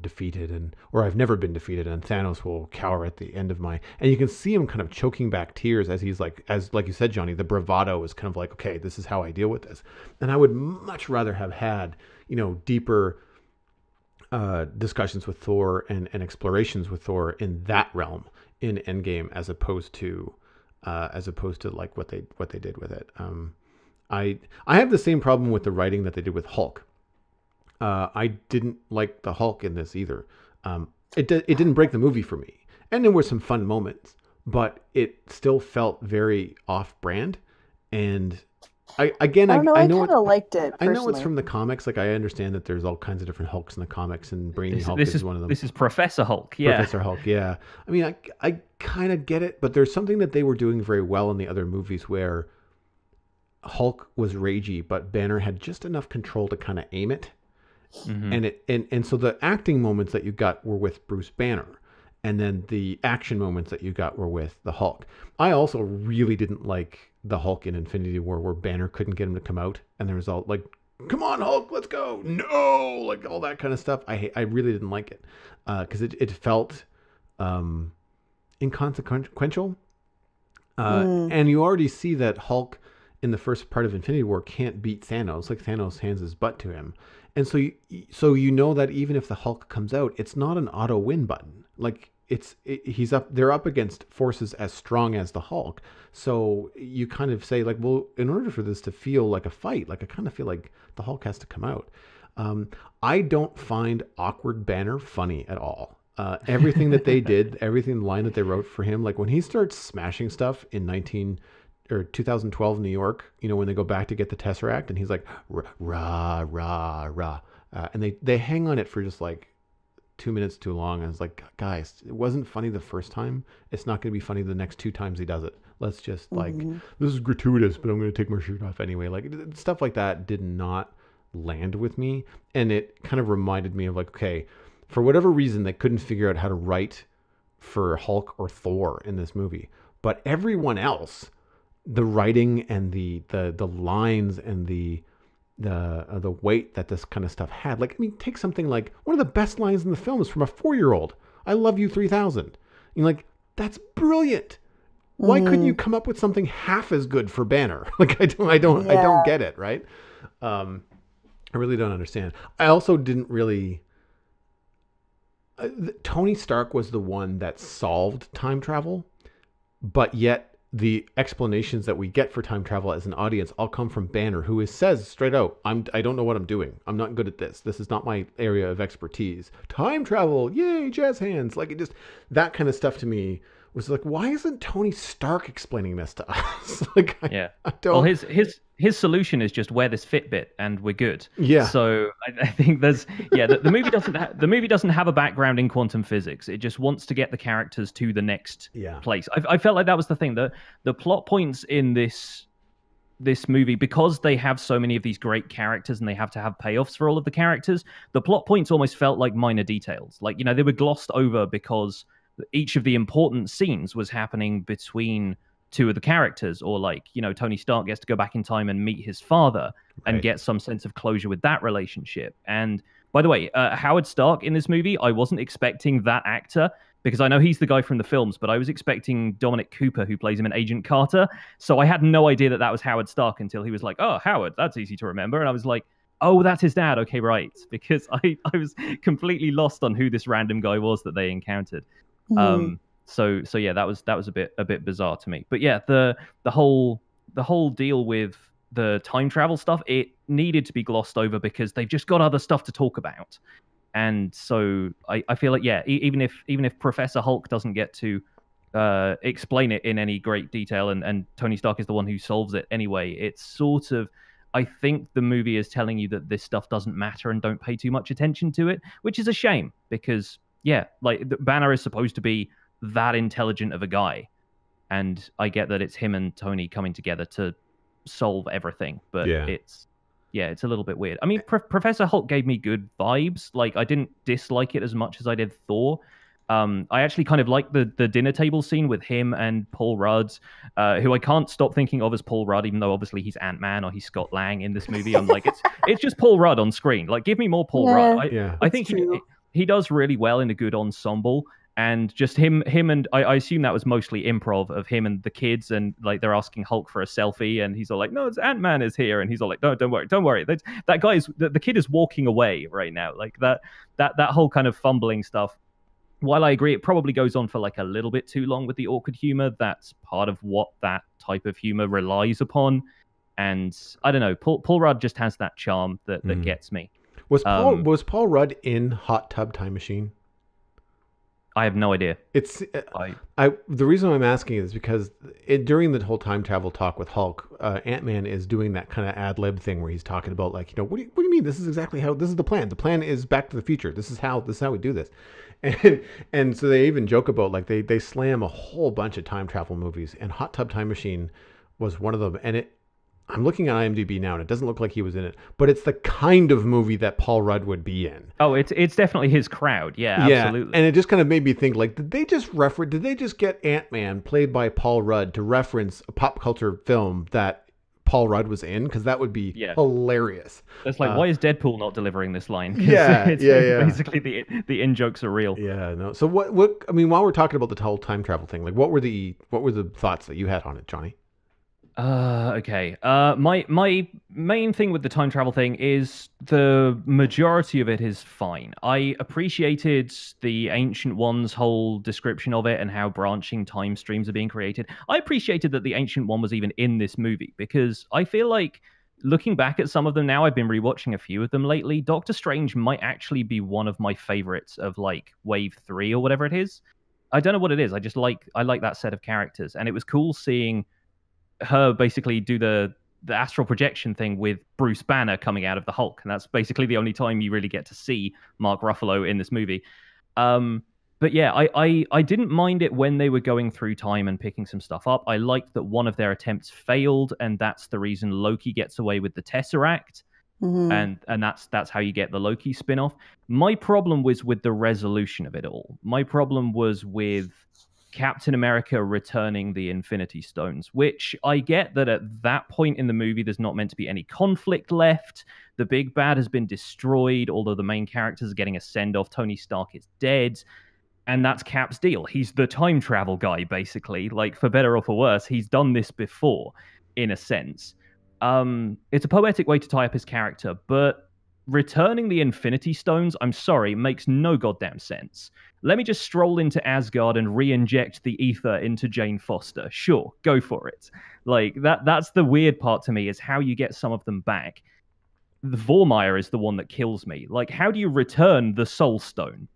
defeated, or I've never been defeated, and Thanos will cower at the end of my. And you can see him kind of choking back tears as he's like, like you said, Johnny, the bravado is kind of like, okay, this is how I deal with this. And I would much rather have had deeper discussions with Thor and explorations with Thor in that realm in Endgame, as opposed to like what they did with it. I have the same problem with the writing that they did with Hulk. I didn't like the Hulk in this either. It didn't break the movie for me, and there were some fun moments, but it still felt very off-brand. And I don't know. I I know kind of liked it I know it's personally. from the comics. Like, I understand that there's all kinds of different Hulks in the comics, and Brainy This, Hulk this is is one of them. this is Professor Hulk. Yeah. Professor Hulk, yeah. I mean, I kind of get it, but there's something that they were doing very well in the other movies where Hulk was ragey, but Banner had just enough control to kind of aim it. Mm-hmm. And so the acting moments that you got were with Bruce Banner, and then the action moments that you got were with the Hulk. I also really didn't like the Hulk in Infinity War, where Banner couldn't get him to come out, and there was all like, "Come on, Hulk, let's go!" No, like all that kind of stuff. I really didn't like it because it felt inconsequential. Mm. And you already see that Hulk in the first part of Infinity War can't beat Thanos. Like, Thanos hands his butt to him, and so you know that even if the Hulk comes out, it's not an auto win button. Like, he's up. They're up against forces as strong as the Hulk. So you kind of say, like, well, in order for this to feel like a fight, like, I kind of feel like the Hulk has to come out. I don't find awkward Banner funny at all. Everything that they did, everything line that they wrote for him, like when he starts smashing stuff in 2012 New York, when they go back to get the Tesseract, and he's like, rah, rah, rah. And they hang on it for just like 2 minutes too long. And it's like, guys, it wasn't funny the first time. It's not going to be funny the next 2 times he does it. Let's just like, this is gratuitous, but I'm going to take my shirt off anyway. Like, stuff like that did not land with me. And it kind of reminded me of like, okay, for whatever reason, they couldn't figure out how to write for Hulk or Thor in this movie. But everyone else, the writing and the lines and the weight that this kind of stuff had. Like, I mean, take something like one of the best lines in the film is from a 4-year-old. "I love you 3000." Like, that's brilliant. Why couldn't you come up with something half as good for Banner? Like, I don't get it, right? I really don't understand. I also didn't really. Tony Stark was the one that solved time travel, but yet the explanations that we get for time travel as an audience all come from Banner, who says straight out, I don't know what I'm doing. I'm not good at this. This is not my area of expertise. Time travel, yay, jazz hands. Like, it just, that kind of stuff to me was like, why isn't Tony Stark explaining this to us? Like, I don't. Well, his solution is just wear this Fitbit and we're good. Yeah. So I think there's the movie doesn't have a background in quantum physics. It just wants to get the characters to the next place. I felt like that was the thing. The plot points in this movie, because they have so many of these great characters and they have to have payoffs for all of the characters, the plot points almost felt like minor details. Like, they were glossed over because each of the important scenes was happening between two of the characters, or like, you know, Tony Stark gets to go back in time and meet his father and get some sense of closure with that relationship. And by the way, Howard Stark in this movie, I wasn't expecting that actor, because I know he's the guy from the films, but I was expecting Dominic Cooper, who plays him in Agent Carter. So I had no idea that that was Howard Stark until he was like, "Oh, Howard, that's easy to remember." And I was like, "Oh, that's his dad. Okay, right." Because I was completely lost on who this random guy was that they encountered. So yeah, that was a bit bizarre to me. But yeah, the whole deal with the time travel stuff, it needed to be glossed over because they've just got other stuff to talk about. And so I feel like, yeah, even if Professor Hulk doesn't get to explain it in any great detail, and Tony Stark is the one who solves it anyway, it's sort of, I think the movie is telling you that this stuff doesn't matter and don't pay too much attention to it, which is a shame because, yeah, like Banner is supposed to be that intelligent of a guy, and I get that it's him and Tony coming together to solve everything, but it's a little bit weird. I mean, Professor Hulk gave me good vibes. Like, I didn't dislike it as much as I did Thor. I actually kind of like the dinner table scene with him and Paul Rudd, who I can't stop thinking of as Paul Rudd, even though obviously he's Ant-Man or he's Scott Lang in this movie. I'm like, it's just Paul Rudd on screen. Like, give me more Paul Rudd. I think he does really well in a good ensemble. And just him and I assume that was mostly improv of him and the kids, and like they're asking Hulk for a selfie, and he's all like, "No, it's Ant-Man is here," and he's all like, "No, don't worry. That guy is the kid is walking away right now." Like that whole kind of fumbling stuff. While I agree, it probably goes on for like a little bit too long with the awkward humor. That's part of what that type of humor relies upon, and I don't know. Paul Rudd just has that charm that gets me. Was Paul Rudd in Hot Tub Time Machine? I have no idea. It's the reason I'm asking is because during the whole time travel talk with Hulk, Ant-Man is doing that kind of ad lib thing where he's talking about like, what do you mean? This is exactly how, this is the plan. The plan is Back to the Future. This is how we do this. And so they even joke about like they slam a whole bunch of time travel movies, and Hot Tub Time Machine was one of them. And I'm looking at IMDb now, and it doesn't look like he was in it, but it's the kind of movie that Paul Rudd would be in. Oh, it's definitely his crowd. Yeah, absolutely. And it just kind of made me think, like, did they just get Ant-Man, played by Paul Rudd, to reference a pop culture film that Paul Rudd was in? Because that would be hilarious. It's like, why is Deadpool not delivering this line? Basically, the in jokes are real. Yeah, no. So what? I mean, while we're talking about the whole time travel thing, like, what were the thoughts that you had on it, Johnny? Okay. My main thing with the time travel thing is the majority of it is fine. I appreciated the Ancient One's whole description of it and how branching time streams are being created. I appreciated that the Ancient One was even in this movie, because I feel like, looking back at some of them now, I've been rewatching a few of them lately. Doctor Strange might actually be one of my favorites of like Wave 3 or whatever it is. I don't know what it is. I like that set of characters, and it was cool seeing her basically do the astral projection thing with Bruce Banner coming out of the Hulk, and that's basically the only time you really get to see Mark Ruffalo in this movie. But yeah, I didn't mind it when they were going through time and picking some stuff up. I liked that one of their attempts failed, and that's the reason Loki gets away with the Tesseract. And that's how you get the Loki spin-off. My problem was with the resolution of it all. My problem was with Captain America returning the Infinity Stones, which I get that at that point in the movie there's not meant to be any conflict left. The big bad has been destroyed, although the main characters are getting a send-off. Tony Stark is dead, and that's Cap's deal. He's the time travel guy, basically. Like, for better or for worse, he's done this before, in a sense. It's a poetic way to tie up his character, but returning the Infinity Stones, I'm sorry, makes no goddamn sense. Let me just stroll into Asgard and re-inject the ether into Jane Foster. Sure, go for it. Like, that's the weird part to me, is how you get some of them back. The Vormir is the one that kills me. Like, how do you return the Soul Stone?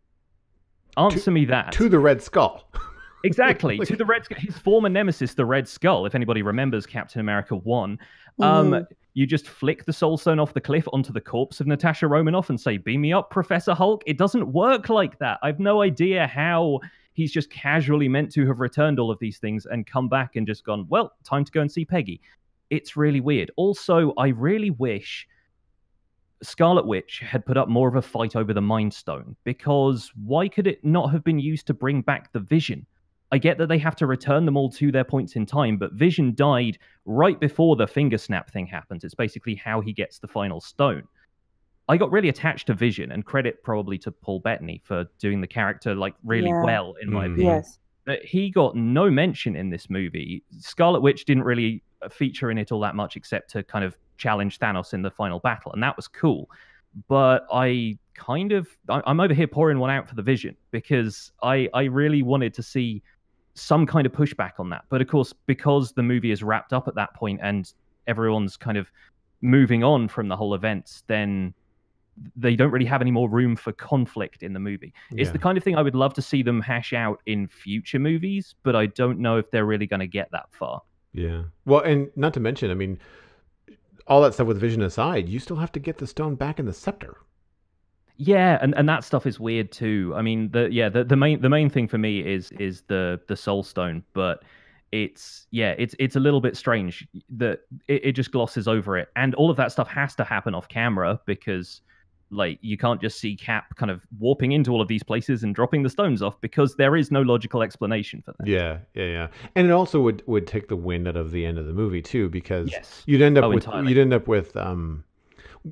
Answer me that. To the Red Skull. Exactly, to the Red Skull. His former nemesis, the Red Skull, if anybody remembers Captain America 1. You just flick the Soul Stone off the cliff onto the corpse of Natasha Romanoff and say, "Beam me up, Professor Hulk." It doesn't work like that. I've no idea how he's just casually meant to have returned all of these things and come back and just gone, well, time to go and see Peggy. It's really weird. Also, I really wish Scarlet Witch had put up more of a fight over the Mind Stone, because why could it not have been used to bring back the Vision? I get that they have to return them all to their points in time, but Vision died right before the finger snap thing happens. It's basically how he gets the final stone. I got really attached to Vision, and credit probably to Paul Bettany for doing the character like really Yeah. well, in my opinion. Yes. But he got no mention in this movie. Scarlet Witch didn't really feature in it all that much, except to kind of challenge Thanos in the final battle, and that was cool. But I'm over here pouring one out for the Vision, because I really wanted to see some kind of pushback on that. But of course, because the movie is wrapped up at that point and everyone's kind of moving on from the whole events, then they don't really have any more room for conflict in the movie. It's the kind of thing I would love to see them hash out in future movies, but I don't know if they're really going to get that far. Yeah. Well, and not to mention, I mean, all that stuff with Vision aside, you still have to get the stone back in the scepter. Yeah, and that stuff is weird too. I mean, the main thing for me is the Soul Stone, but it's a little bit strange that it just glosses over it, and all of that stuff has to happen off camera, because like you can't just see Cap kind of warping into all of these places and dropping the stones off, because there is no logical explanation for that. Yeah. And it also would take the wind out of the end of the movie too, because Yes. you'd end up Oh, with entirely. you'd end up with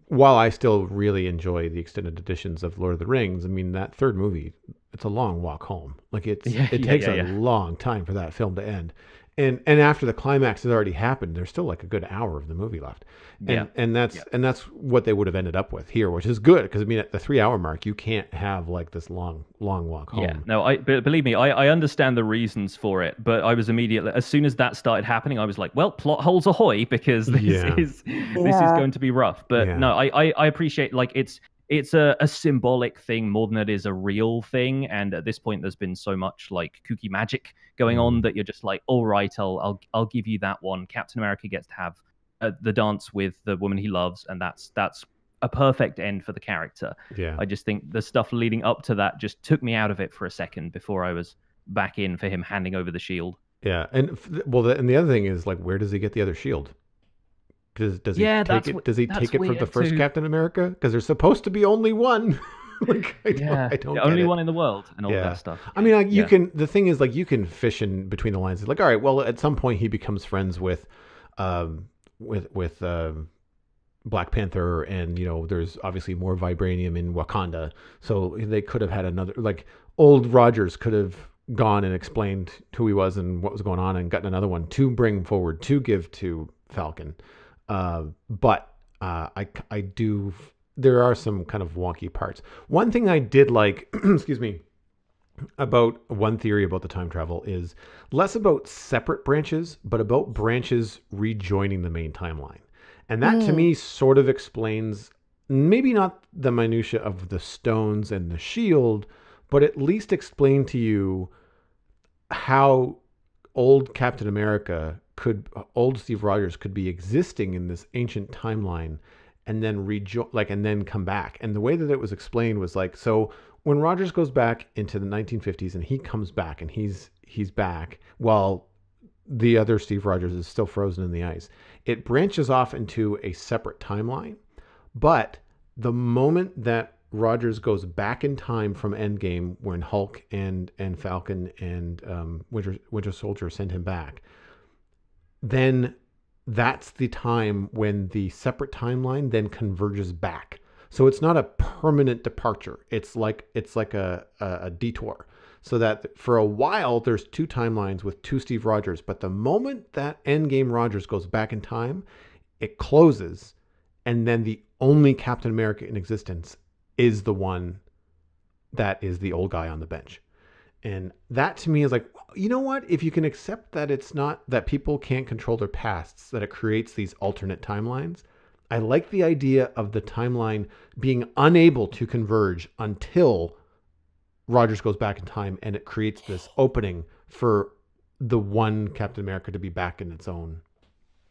while I still really enjoy the extended editions of Lord of the Rings, I mean that third movie, it's a long walk home. Like it takes a long time for that film to end. And after the climax has already happened, there's still like a good hour of the movie left. And that's what they would have ended up with here, which is good, because I mean at the 3 hour mark you can't have like this long walk home. Yeah, no, believe me, I understand the reasons for it, but I was immediately, as soon as that started happening, I was like, well, plot holes ahoy, because this is going to be rough. But no, I appreciate, like, it's a symbolic thing more than it is a real thing, and at this point there's been so much like kooky magic going on that you're just like, all right, I'll give you that one. Captain America gets to have the dance with the woman he loves, and that's a perfect end for the character. Yeah. I just think the stuff leading up to that just took me out of it for a second before I was back in for him handing over the shield. Yeah, and and the other thing is, like, where does he get the other shield? Does he take it? Does he take it from the first Captain America? Because there's supposed to be only one. Like, I don't get only it. one in the world and all that stuff. I mean, like, you can. The thing is, like, you can fish in between the lines. It's like, all right, well, at some point he becomes friends with Black Panther, and there's obviously more vibranium in Wakanda, so they could have had another, like, old Rogers could have gone and explained who he was and what was going on, and gotten another one to bring forward to give to Falcon. But I do. There are some kind of wonky parts. One thing I did like, excuse me, about one theory about the time travel is less about separate branches, but about branches rejoining the main timeline. And that to me sort of explains, maybe not the minutia of the stones and the shield, but at least explain to you how old Captain America old Steve Rogers could be existing in this ancient timeline and then and then come back. And the way that it was explained was like, so when Rogers goes back into the 1950s and he comes back and he's back while the other Steve Rogers is still frozen in the ice, it branches off into a separate timeline. But the moment that Rogers goes back in time from Endgame, when Hulk and Falcon and Winter Soldier send him back, then that's the time when the separate timeline then converges back. So it's not a permanent departure. It's like a detour. So that for a while there's two timelines with two Steve Rogers, but the moment that Endgame Rogers goes back in time, it closes, and then the only Captain America in existence is the one that is the old guy on the bench. And that to me is like, you know what? If you can accept that it's not that people can't control their pasts, that it creates these alternate timelines. I like the idea of the timeline being unable to converge until Rogers goes back in time, and it creates this opening for the one Captain America to be back in its own.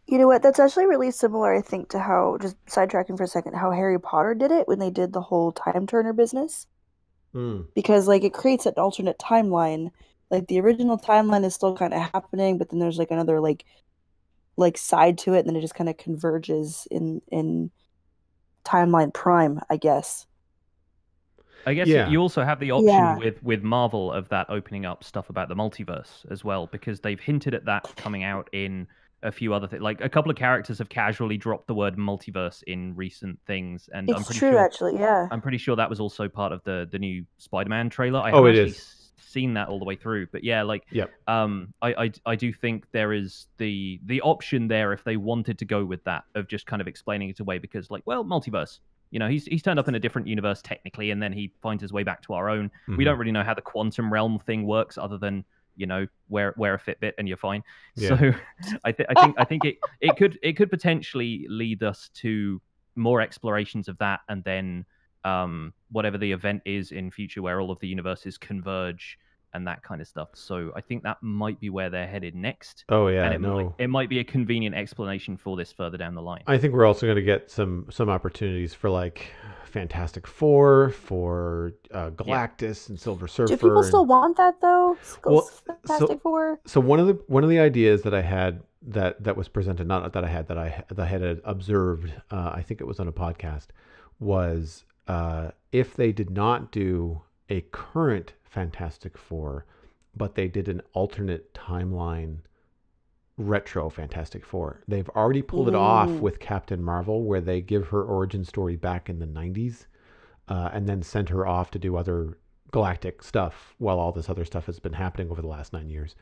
You know what? That's actually really similar, I think, to how, just sidetracking for a second, how Harry Potter did it when they did the whole time turner business. Because, like, it creates an alternate timeline. Like, the original timeline is still kind of happening, but then there's like another like side to it, and then it just kind of converges in timeline prime, I guess. I guess Yeah. you also have the option Yeah. with Marvel of that opening up stuff about the multiverse as well, because they've hinted at that coming out in a few other things. Like a couple of characters have casually dropped the word multiverse in recent things, and It's true, actually. Yeah. I'm pretty sure that was also part of the new Spider-Man trailer. I Oh, haven't it actually is. seen that all the way through, but yeah, like Yep. I do think there is the option there if they wanted to go with that of just kind of explaining it away because like, well, multiverse. You know, he's turned up in a different universe technically, and then he finds his way back to our own. We Hmm. don't really know how the quantum realm thing works, other than wear a Fitbit and you're fine. So Yeah. I think it could potentially lead us to more explorations of that, and then whatever the event is in future where all of the universes converge and that kind of stuff. So I think that might be where they're headed next, Oh and yeah. it might No. it might be a convenient explanation for this further down the line. I think we're also going to get some opportunities for like Fantastic Four, for Yeah. Galactus and Silver Do people Surfer, and still want that though? well, so Fantastic Four. so one of the ideas that I had that was presented, not that I had that I had observed, I think it was on a podcast, was if they did not do a current Fantastic Four, but they did an alternate timeline retro Fantastic Four. They've already pulled it off Mm, with Captain Marvel, where they give her origin story back in the 90s, and then sent her off to do other galactic stuff while all this other stuff has been happening over the last 9 years.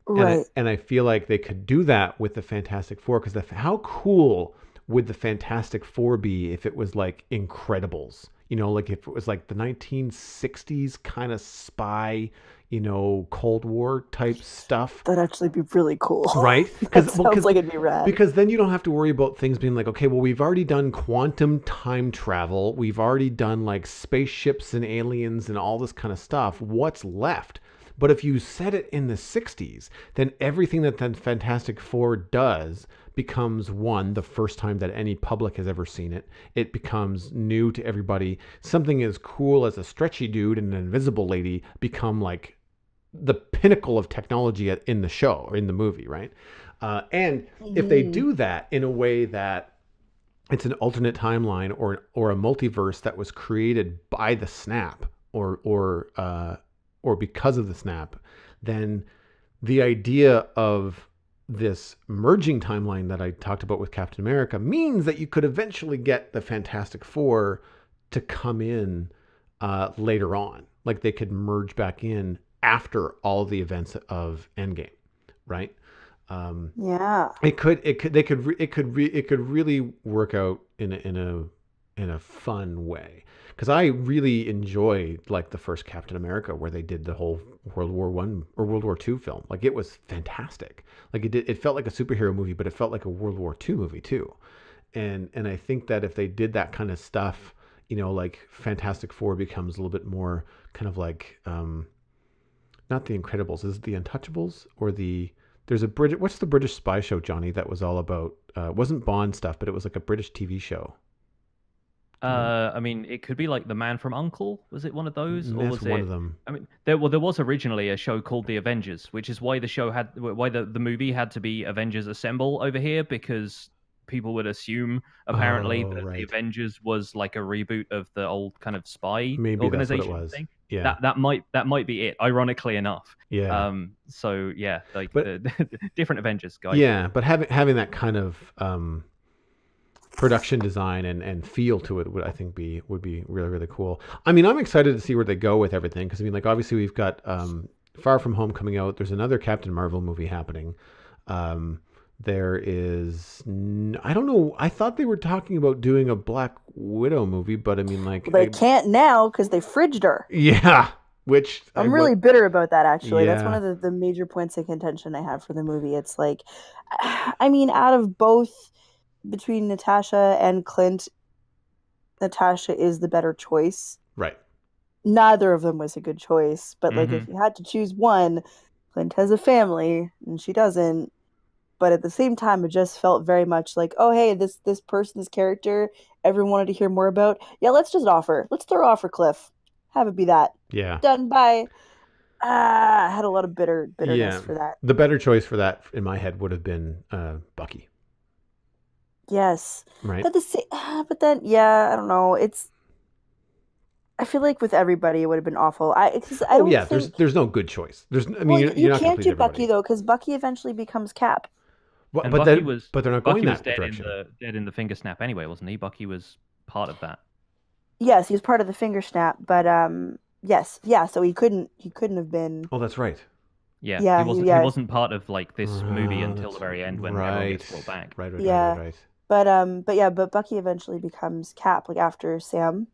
right. And I feel like they could do that with the Fantastic Four because how cool would the Fantastic Four be if it was like Incredibles? You know, like if it was like the 1960s kind of spy, Cold War type stuff, That'd actually be really cool. right? That sounds like it'd be rad. Because then you don't have to worry about things being like, okay, well, we've already done quantum time travel. We've already done like spaceships and aliens and all this kind of stuff. What's left? But if you set it in the 60s, then everything that the Fantastic Four does becomes one, the first time that any public has ever seen it. It becomes new to everybody. Something as cool as a stretchy dude and an invisible lady become like the pinnacle of technology in the show or in the movie, right? And if they Mhm. do that in a way that it's an alternate timeline or a multiverse that was created by the snap or because of the snap, then the idea of this merging timeline that I talked about with Captain America means that you could eventually get the Fantastic Four to come in later on. Like they could merge back in after all the events of Endgame, right? Um, Yeah. it could really work out in a fun way because I really enjoyed like the first Captain America where they did the whole World War I or World War II film. Like it was fantastic. Like it felt like a superhero movie, but it felt like a World War II movie too. And I think that if they did that kind of stuff, like Fantastic Four becomes a little bit more kind of like not the Incredibles, is it the Untouchables or the there's a British what's the British spy show, Johnny, that was all about it wasn't Bond stuff, but it was like a British TV show. Do you know? I mean, it could be like The Man from Uncle. Was it one of those, or That's was one it? of them. I mean, there was originally a show called The Avengers, which is why the movie had to be Avengers Assemble over here because people would assume apparently Oh, that the right. Avengers was like a reboot of the old kind of spy Maybe that's what it organization was. thing. Yeah. That might be it. Ironically enough. Yeah. So yeah, like But the different Avengers guys. yeah, but having that kind of production design and feel to it would I think would be really really cool. I mean, I'm excited to see where they go with everything because I mean, like obviously we've got Far From Home coming out. There's another Captain Marvel movie happening. Um, there is I don't know. I thought they were talking about doing a Black Widow movie, but I mean, like, Well, they can't now because they fridged her. yeah, which I'm really bitter about that, actually. That's one yeah, of the major points of contention I have for the movie. It's like, I mean, out of both between Natasha and Clint, Natasha is the better choice. right, Neither of them was a good choice, but like Hmm. if you had to choose one, Clint has a family and she doesn't. But at the same time, it just felt very much like, oh hey, this person's character everyone wanted to hear more about. Yeah, let's just offer. Let's throw off her Cliff. Have it be that. yeah, Done. Bye. I had a lot of bitterness yeah. for that. The better choice for that in my head would have been Bucky. Yes, right? but but then yeah, I don't know. I feel like with everybody it would have been awful. Because I Oh don't yeah, think. there's no good choice. I mean, Well, you're you not going to can't please do Bucky everybody. though, because Bucky eventually becomes Cap. Well, And Bucky was but they're not going Bucky was that direction. dead in the finger snap anyway, wasn't he? Bucky was part of that. Yes, he was part of the finger snap, but yes, yeah. So he couldn't have been. Oh, that's right. Yeah, Yeah, he yeah, wasn't part of like this movie until the That's very end when everyone right. gets brought back. yeah. Right. But yeah, but Bucky eventually becomes Cap, like after Sam.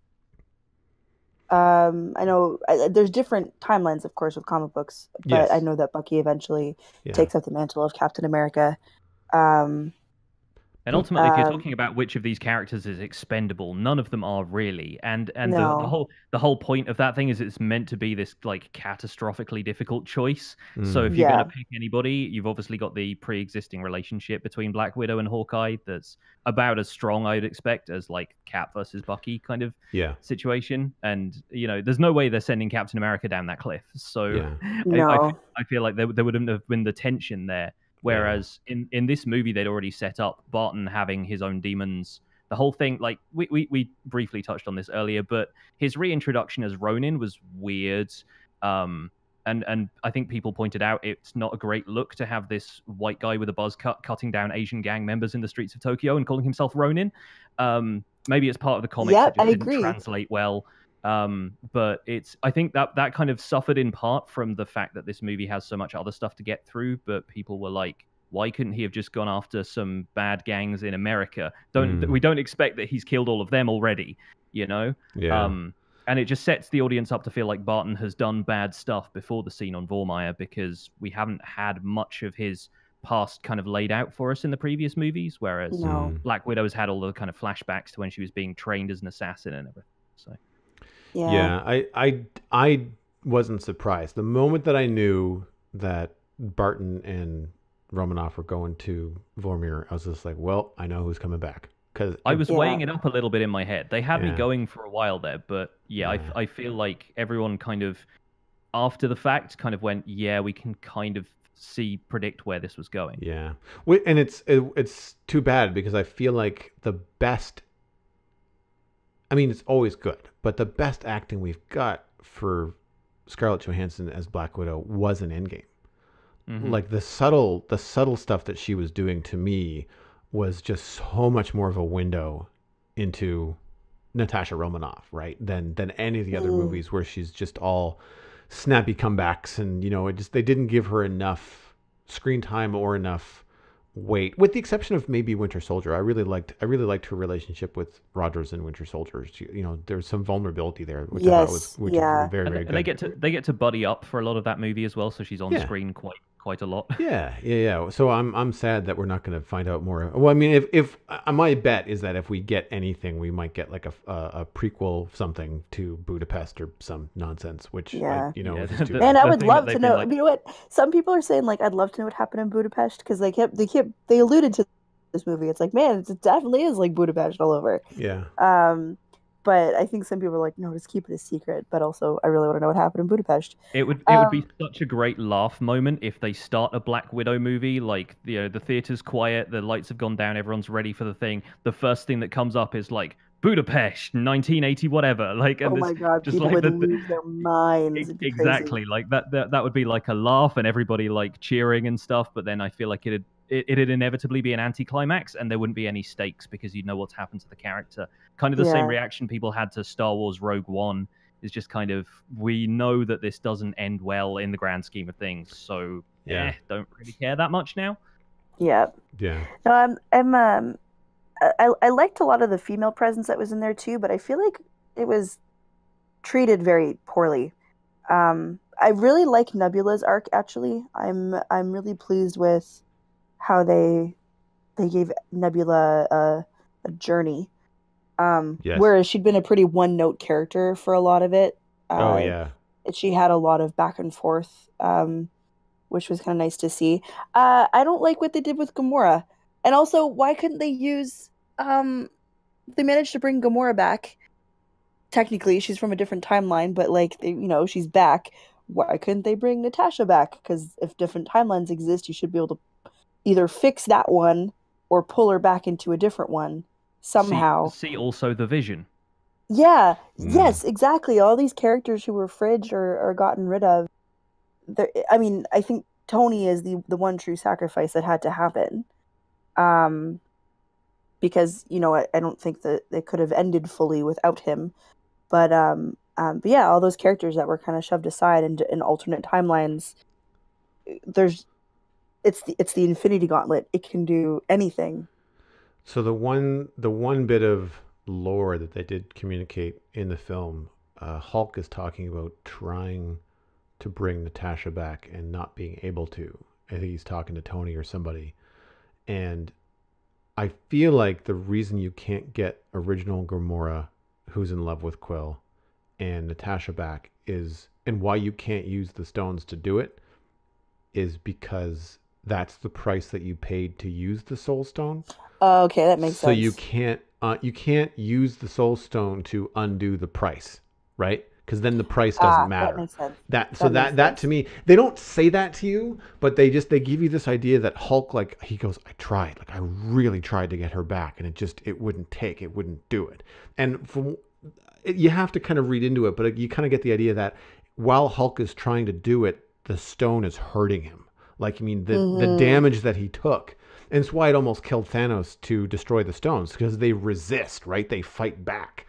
I know there's different timelines, of course, with comic books, but I Yes. know that Bucky eventually Yeah. takes up the mantle of Captain America. Um, And ultimately, if you're um, talking about which of these characters is expendable, none of them are really. And no, the whole point of that thing is it's meant to be this like catastrophically difficult choice. So if Mm. you're gonna yeah, pick anybody, you've obviously got the pre-existing relationship between Black Widow and Hawkeye that's about as strong, I'd expect, as like Cap versus Bucky kind of Yeah. situation. And there's no way they're sending Captain America down that cliff. So Yeah. no, I feel like there wouldn't have been the tension there. Yeah. Whereas in this movie, they'd already set up Barton having his own demons. The whole thing, like we briefly touched on this earlier, but his reintroduction as Ronin was weird. And I think people pointed out it's not a great look to have this white guy with a buzz cut cutting down Asian gang members in the streets of Tokyo and calling himself Ronin. Maybe it's part of the comics; it yep, I just didn't agree. translate well. But I think that kind of suffered in part from the fact that this movie has so much other stuff to get through. But people were like, why couldn't he have just gone after some bad gangs in America? Mm. We don't expect that he's killed all of them already, you know? Yeah. Um, and it just sets the audience up to feel like Barton has done bad stuff before the scene on Vormir because we haven't had much of his past kind of laid out for us in the previous movies, whereas No, Mm. Black Widow's had all the kind of flashbacks to when she was being trained as an assassin and everything. So yeah, Yeah. I wasn't surprised. The moment that I knew that Barton and Romanoff were going to Vormir, I was just like, well, I know who's coming back. Because I was yeah, weighing it up a little bit in my head. They had me yeah, going for a while there, but yeah, yeah, I feel like everyone kind of after the fact kind of went, yeah, we can kind of predict where this was going. yeah. And it's too bad because I feel like the best. I mean, it's always good, but the best acting we've got for Scarlett Johansson as Black Widow was in Endgame. Hmm. Like the subtle stuff that she was doing to me was just so much more of a window into Natasha Romanoff, right? Than any of the other mm, movies where she's just all snappy comebacks, and it just they didn't give her enough screen time or enough weight, with the exception of maybe Winter Soldier. I really liked her relationship with Rogers and Winter Soldier. There's some vulnerability there, yes, which was yeah, very very And good. they get to buddy up for a lot of that movie as well, so she's on Yeah. screen quite a lot. Yeah. So I'm sad that we're not going to find out more. Well, I mean, if my bet is that if we get anything, we might get like a prequel something to Budapest or some nonsense, which yeah. Yeah, which is too And bad. I the would thing that love to they've been know. like You know what? Some people are saying like, I'd love to know what happened in Budapest because they alluded to this movie. It's like, man, it definitely is like Budapest all over. Yeah. Um, but I think some people are like, no, just keep it a secret. But also, I really want to know what happened in Budapest. it would be Um, such a great laugh moment if they start a Black Widow movie, like the theater's quiet, the lights have gone down, everyone's ready for the thing. The first thing that comes up is like Budapest, 1980, whatever. Like, and oh there's my God, just people like would lose their minds. It'd be crazy. exactly like that would be like a laugh and everybody like cheering and stuff. But then I feel like it'd inevitably be an anticlimax, and there wouldn't be any stakes because you'd know what's happened to the character. Kind of the same Yeah, reaction people had to Star Wars Rogue One is just kind of we know that this doesn't end well in the grand scheme of things, so Yeah. don't really care that much now. yeah. Yeah. No, I liked a lot of the female presence that was in there too, but I feel like it was treated very poorly. I really like Nebula's arc actually. I'm really pleased with how they gave Nebula a journey. Yes. Whereas she'd been a pretty one note character for a lot of it. Oh Uh, yeah. she had a lot of back and forth, which was kind of nice to see. I don't like what they did with Gamora, and also why couldn't they use? They managed to bring Gamora back. Technically, she's from a different timeline, but like she's back. Why couldn't they bring Natasha back? Because if different timelines exist, you should be able to either fix that one or pull her back into a different one somehow. See also the Vision. Yeah, yes, exactly. All these characters who were fridged or gotten rid of. I mean, I think Tony is the one true sacrifice that had to happen. Because, you know, I don't think that they could have ended fully without him. But yeah, all those characters that were kind of shoved aside in alternate timelines, it's the Infinity Gauntlet. It can do anything. So the one bit of lore that they did communicate in the film, Hulk is talking about trying to bring Natasha back and not being able to. I think he's talking to Tony or somebody, and I feel like the reason you can't get original Gamora, who's in love with Quill, and Natasha back is, and why you can't use the stones to do it, is because that's the price that you paid to use the Soul Stone. Okay, that makes So sense. you can't use the Soul Stone to undo the price, right? Because then the price doesn't That matter. makes sense. That to me, they don't say that to you, but they give you this idea that Hulk, like, he goes, I tried, like, I really tried to get her back, and it wouldn't do it. And you have to kind of read into it, but you kind of get the idea that while Hulk is trying to do it, the stone is hurting him. Like, I mean, the damage that he took. And it's why it almost killed Thanos to destroy the stones, because they resist, right? They fight back.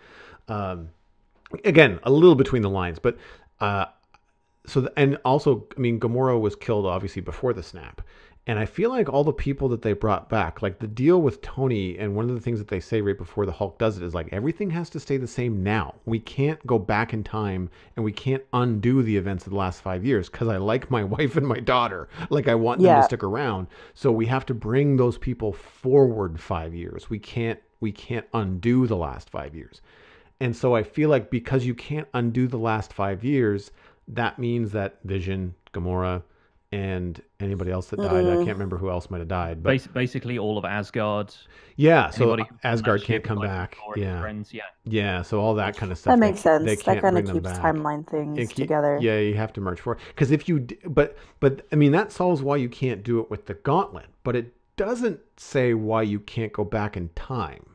Again, a little between the lines, but and also, I mean, Gamora was killed obviously before the snap, and I feel like all the people that they brought back, like the deal with Tony, and one of the things that they say right before the Hulk does it is like, everything has to stay the same now. We can't go back in time, and we can't undo the events of the last 5 years, because I like my wife and my daughter, like I want them to stick around. So we have to bring those people forward 5 years. We can't undo the last 5 years. And so I feel like because you can't undo the last 5 years, that means that Vision, Gamora, and anybody else that died, I can't remember who else might have died. But basically all of Asgard. Yeah, so Asgard can't come back. Friends, yeah. So all that kind of stuff. That makes sense. They can't that kind bring of them keeps back. timeline things together. Yeah, you have to merge forward. Because if you, but I mean, that solves why you can't do it with the Gauntlet. But it doesn't say why you can't go back in time.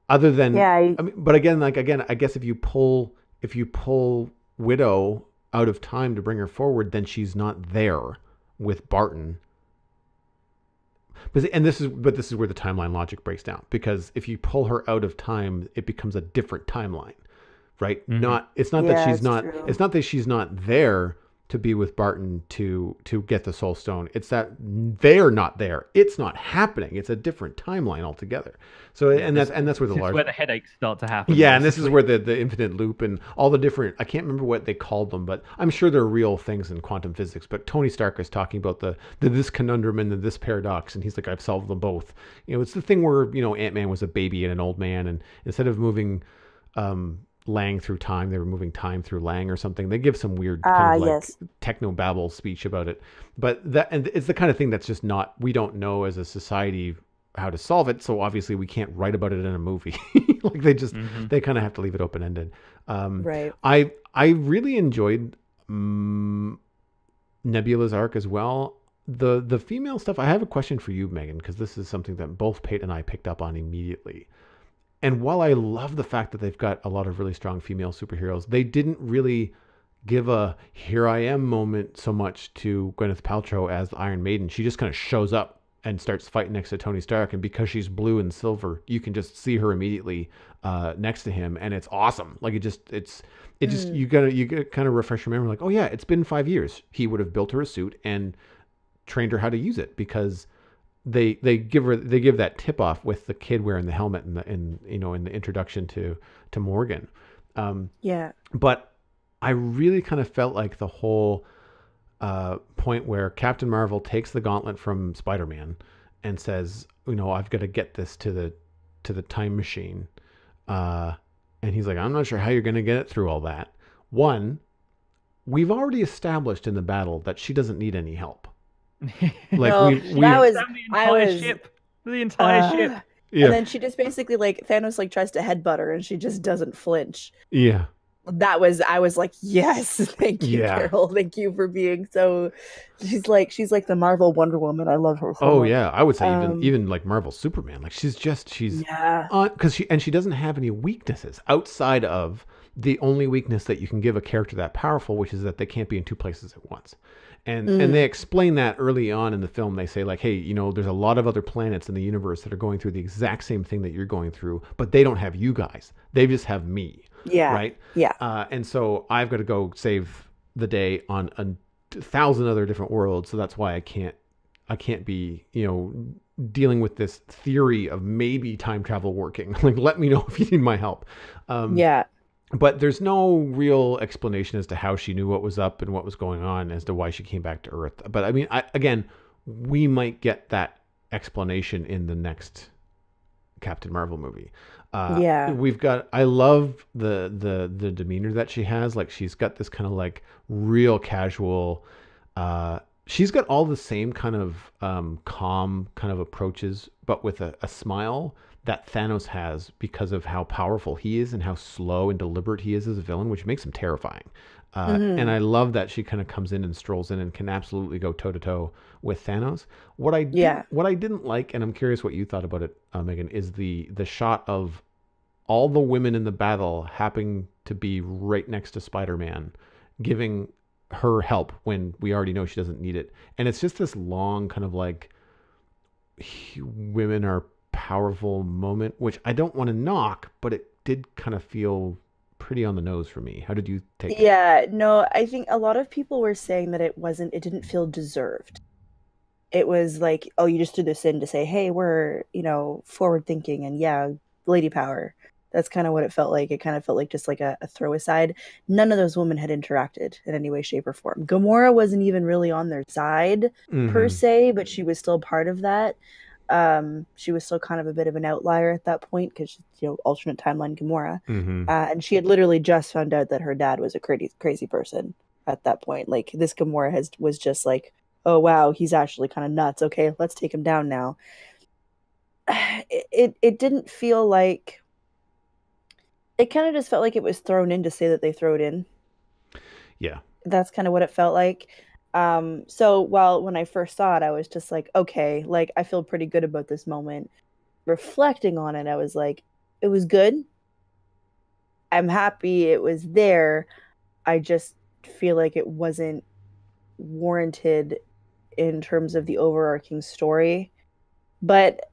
Other than, I mean, but again, I guess if you pull Widow out of time to bring her forward, then she's not there with Barton. But this is where the timeline logic breaks down, because if you pull her out of time, it becomes a different timeline, right? It's not that she's not there to be with Barton to get the Soul Stone. It's that they're not there. It's not happening. It's a different timeline altogether. So that's where where the headaches start to happen. Yeah, and this is where the infinite loop and all the different, I can't remember what they called them, but I'm sure they're real things in quantum physics. But Tony Stark is talking about the this conundrum and this paradox, and he's like, I've solved them both. You know, it's the thing where, you know, Ant-Man was a baby and an old man, and instead of moving Lang through time, they were moving time through Lang or something. They give some weird kind of like techno babble speech about it, but and it's the kind of thing that's just not, we don't know as a society how to solve it, so obviously we can't write about it in a movie. Like they kind of have to leave it open ended. Right. I really enjoyed Nebula's arc as well. The female stuff, I have a question for you, Megan, because this is something that both Pate and I picked up on immediately. And while I love the fact that they've got a lot of really strong female superheroes, they didn't really give a here I am moment so much to Gwyneth Paltrow as Iron Maiden. She just kind of shows up and starts fighting next to Tony Stark, and because she's blue and silver, you can just see her immediately next to him, and it's awesome. Like you gotta kind of refresh your memory, like, oh yeah, it's been 5 years. He would have built her a suit and trained her how to use it, because they give that tip off with the kid wearing the helmet in the introduction to Morgan. But I really kind of felt like the whole point where Captain Marvel takes the gauntlet from Spider-Man and says, you know, I've got to get this to the time machine, and he's like, I'm not sure how you're going to get it through all that. One, we've already established in the battle that she doesn't need any help. Like the entire ship. Yeah. And then she just basically, like, Thanos like tries to headbutt her and she just doesn't flinch. Yeah. I was like, yes, thank you, Yeah. Carol. Thank you for being so. She's like the Marvel Wonder Woman. I love her so Oh much. yeah, I would say Um, even like Marvel Superman. Like she's yeah, on because she doesn't have any weaknesses outside of the only weakness that you can give a character that powerful, which is that they can't be in two places at once. And they mm, explain that early on in the film. They say like, hey, there's a lot of other planets in the universe that are going through the exact same thing that you're going through, but they don't have you guys. They just have me, yeah, right? yeah, And so I've got to go save the day on a thousand other different worlds. So that's why I can't be, dealing with this theory of maybe time travel working. Like, let me know if you need my help. Um, yeah, but there's no real explanation as to how she knew what was up and what was going on as to why she came back to Earth. But I mean, again, we might get that explanation in the next Captain Marvel movie. yeah. We've got. I love the demeanor that she has. Like she's got this kind of like real casual. She's got all the same kind of calm kind of approaches, but with a smile that Thanos has because of how powerful he is and how slow and deliberate he is as a villain, which makes him terrifying. And Hmm. I love that she kind of comes in and strolls in and can absolutely go toe to toe with Thanos. What I didn't Yeah. what I didn't like, and I'm curious what you thought about it, Megan, is the shot of all the women in the battle happening to be right next to Spider-Man, giving her help when we already know she doesn't need it. And it's just this long kind of like women are powerful moment, which I don't want to knock, but it did kind of feel pretty on the nose for me. How did you take it? Yeah, no, I think a lot of people were saying that it didn't feel deserved. It was like, oh, you just threw this in to say, hey, we're, forward thinking and yeah, lady power. That's kind of what it felt like. It kind of felt like just like a throw aside. None of those women had interacted in any way, shape, or form. Gamora wasn't even really on their side per Mm-hmm. se, but she was still part of that. She was still kind of a bit of an outlier at that point because, alternate timeline Gamora. Mm-hmm. And she had literally just found out that her dad was a crazy person at that point. Like this Gamora was just like, oh wow, he's actually kind of nuts. Okay, let's take him down now. It didn't feel like it kind of just felt like it was thrown in to say that they throw it in. Yeah. That's kind of what it felt like. So while when I first saw it, I was just like, okay, like I feel pretty good about this moment. Reflecting on it, I was like, it was good. I'm happy it was there. I just feel like it wasn't warranted in terms of the overarching story. But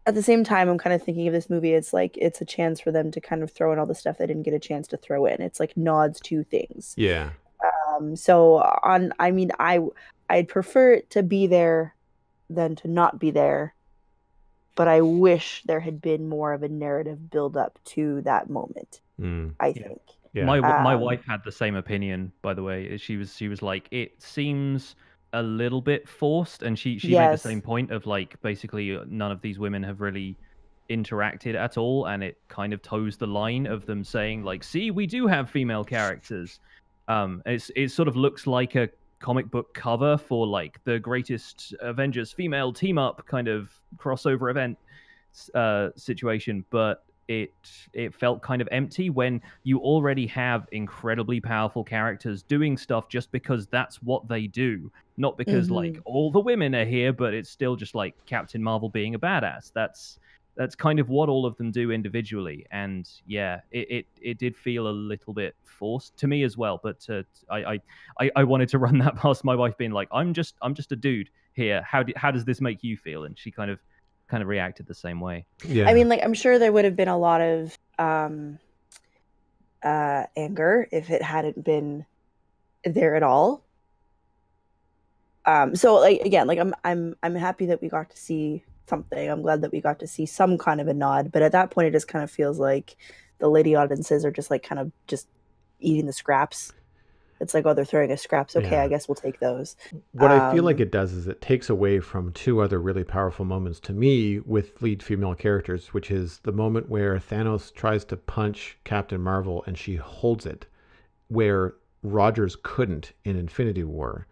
at the same time, I'm kind of thinking of this movie. It's like it's a chance for them to kind of throw in all the stuff they didn't get a chance to throw in. It's like nods to things. Yeah. So I mean, I'd prefer it to be there than to not be there. But I wish there had been more of a narrative build up to that moment. Mm. I Yeah. think. Yeah. My Um, wife had the same opinion, by the way. She was like, it seems a little bit forced, and she made the same yes. point of like basically none of these women have really interacted at all, and it kind of toes the line of them saying like, see, we do have female characters. It sort of looks like a comic book cover for like the greatest Avengers female team up kind of crossover event situation, but it felt kind of empty when you already have incredibly powerful characters doing stuff just because that's what they do, not because like Hmm. all the women are here, but it's still just like Captain Marvel being a badass. That's kind of what all of them do individually, and yeah, it did feel a little bit forced to me as well. But I wanted to run that past my wife, being like, I'm just a dude here. How does this make you feel? And she kind of reacted the same way. I Yeah. mean, like I'm sure there would have been a lot of anger if it hadn't been there at all. So like again, like I'm happy that we got to see something. I'm glad that we got to see some kind of a nod, but at that point it just kind of feels like the lady audiences are just like kind of just eating the scraps. It's like, oh, they're throwing us scraps. Okay, I Yeah. guess we'll take those. What I feel like Um, it does is it takes away from two other really powerful moments to me with lead female characters, which is the moment where Thanos tries to punch Captain Marvel and she holds it, where Rogers couldn't in Infinity War.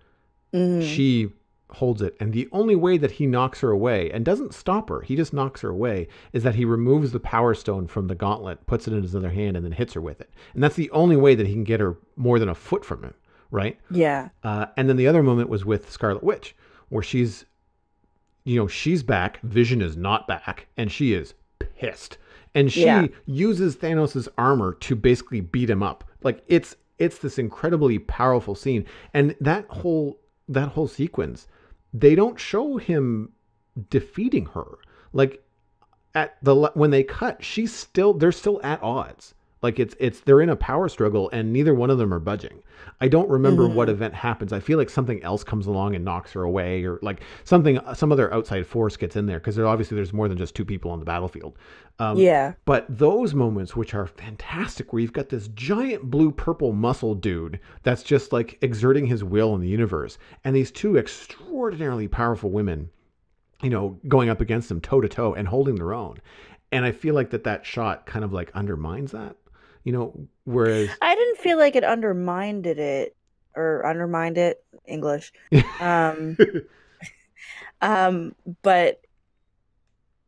mhm. She holds it, and the only way that he knocks her away and doesn't stop her, he just knocks her away, is that he removes the power stone from the gauntlet, puts it in his other hand, and then hits her with it. And that's the only way that he can get her more than a foot from him, right? Yeah. And then the other moment was with Scarlet Witch, where she's back, Vision is not back, and she is pissed. And she uses Thanos' armor to basically beat him up. Like it's this incredibly powerful scene. And that whole sequence, they don't show him defeating her. Like when they cut, they're still at odds. Like they're in a power struggle and neither one of them are budging. I don't remember what event happens. I feel like something else comes along and knocks her away, or like some other outside force gets in there, because there's more than just two people on the battlefield. But those moments, which are fantastic, where you've got this giant blue purple muscle dude that's just like exerting his will in the universe, and these two extraordinarily powerful women, going up against him toe to toe and holding their own. And I feel like that shot kind of like undermines that. Whereas I didn't feel like it undermined it English. But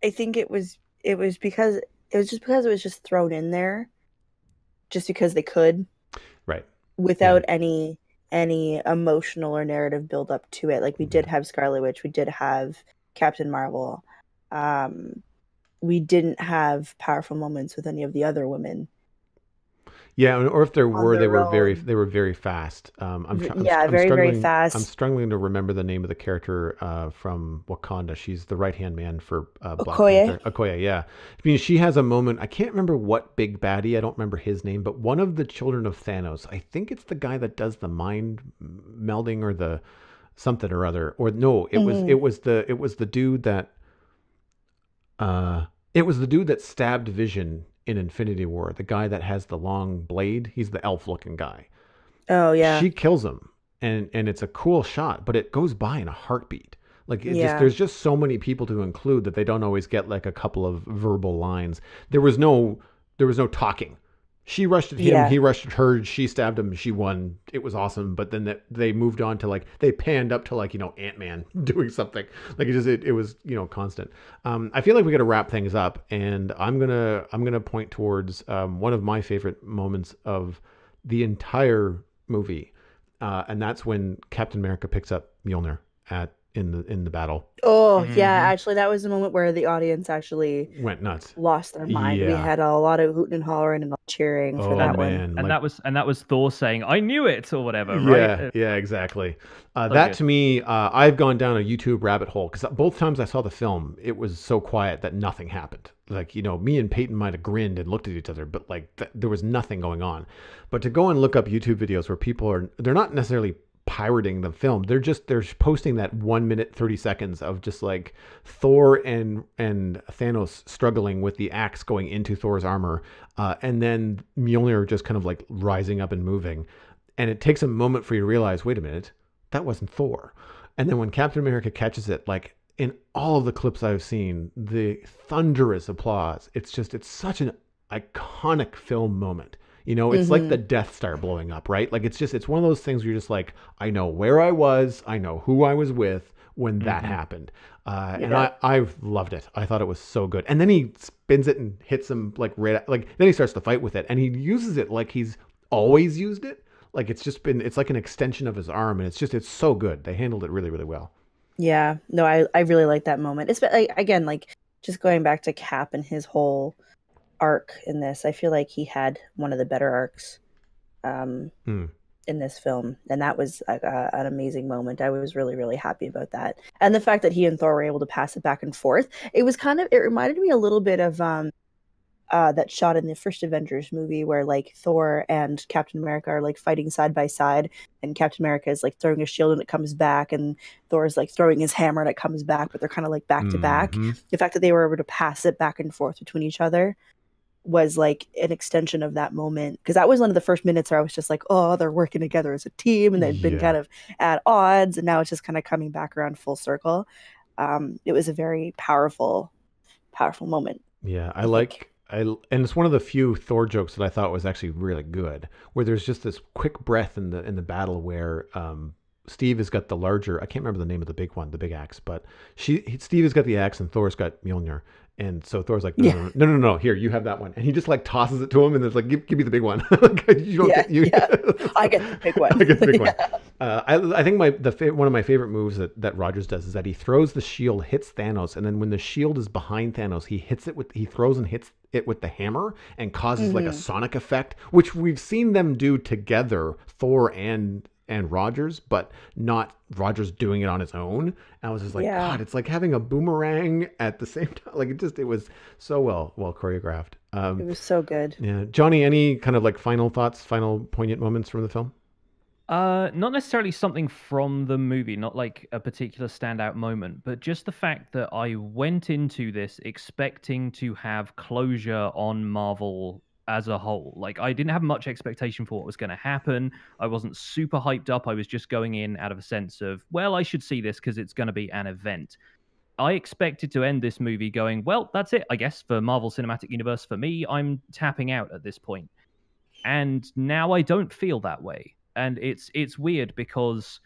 I think it was because it was just thrown in there just because they could, right, without any emotional or narrative build up to it. Like we did have Scarlet Witch, we did have Captain Marvel. We didn't have powerful moments with any of the other women. Yeah, or if there were, they were very fast. Very fast. I'm struggling to remember the name of the character from Wakanda. She's the right-hand man for Black Panther. Okoye, yeah. I mean, she has a moment. I can't remember what big baddie. I don't remember his name, but one of the children of Thanos. I think it's the guy that does the mind melding or the something or other. Or no, it was the dude that. It was the dude that stabbed Vision in Infinity War. The guy that has the long blade. He's the elf-looking guy. Oh yeah. She kills him, and it's a cool shot, but it goes by in a heartbeat. Like there's just so many people to include that they don't always get like a couple of verbal lines. There was no talking. She rushed at him, he rushed at her, she stabbed him, she won. It was awesome. But then they moved on to like, they panned up to like, Ant-Man doing something. Like it was, constant. I feel like we got to wrap things up, and I'm going to point towards one of my favorite moments of the entire movie. And that's when Captain America picks up Mjolnir in the battle. Oh yeah, actually that was the moment where the audience actually went nuts, lost their mind. Yeah. We had a lot of hooting and hollering and cheering for that one. And that was Thor saying, "I knew it" or whatever, right? Yeah, exactly. That to me, I've gone down a YouTube rabbit hole, because both times I saw the film, it was so quiet that nothing happened. Like, me and Peyton might have grinned and looked at each other, but like there was nothing going on. But to go and look up YouTube videos where they're not necessarily pirating the film, they're posting that 1 minute 30 seconds of just like Thor and Thanos struggling with the axe going into Thor's armor, and then Mjolnir just kind of like rising up and moving, and it takes a moment for you to realize, wait a minute, that wasn't Thor. And then when Captain America catches it, like in all of the clips I've seen, the thunderous applause, it's such an iconic film moment. It's like the Death Star blowing up, right? Like it's one of those things where you're just like, I know where I was, I know who I was with when that happened. And I've loved it. I thought it was so good. And then he spins it and hits him like then he starts to fight with it, and he uses it like he's always used it. Like it's like an extension of his arm, and it's so good. They handled it really, really well. Yeah, no, I really like that moment. It's again, like just going back to Cap and his whole arc in this, I feel like he had one of the better arcs in this film, and that was an amazing moment. I was really, really happy about that, and the fact that he and Thor were able to pass it back and forth. It reminded me a little bit of that shot in the first Avengers movie where like Thor and Captain America are like fighting side by side, and Captain America is like throwing a shield and it comes back, and Thor's like throwing his hammer and it comes back, but they're kind of like back to back. The fact that they were able to pass it back and forth between each other was like an extension of that moment, because that was one of the first minutes where I was just like, oh, they're working together as a team, and they've been kind of at odds, and now it's just kind of coming back around full circle. It was a very powerful moment. Yeah, and it's one of the few Thor jokes that I thought was actually really good, where there's just this quick breath in the battle where Steve has got the larger. I can't remember the name of the big one, the big axe, but Steve has got the axe and Thor's got Mjolnir. And so Thor's like, no, Yeah. no, no, no, no, no, here, you have that one. And he just like tosses it to him, and it's like, give me the big one. You don't Yeah, get you. yeah. I get the big one. I get the big one. Yeah. I think one of my favorite moves that Rogers does is that he throws the shield, hits Thanos, and then when the shield is behind Thanos, he throws and hits it with the hammer and causes like a sonic effect, which we've seen them do together, Thor and Rogers, but not Rogers doing it on his own. And I was just like, Yeah. God, it's like having a boomerang at the same time. Like it was so well choreographed. It was so good. Yeah, Johnny, any kind of like final thoughts, final poignant moments from the film? Not necessarily something from the movie, not like a particular standout moment, but just the fact that I went into this expecting to have closure on Marvel as a whole. Like, I didn't have much expectation for what was going to happen. I wasn't super hyped up. I was just going in out of a sense of, well, I should see this because it's going to be an event. I expected to end this movie going, well, that's it, I guess, for Marvel Cinematic Universe. For me, I'm tapping out at this point. And now I don't feel that way. And it's weird because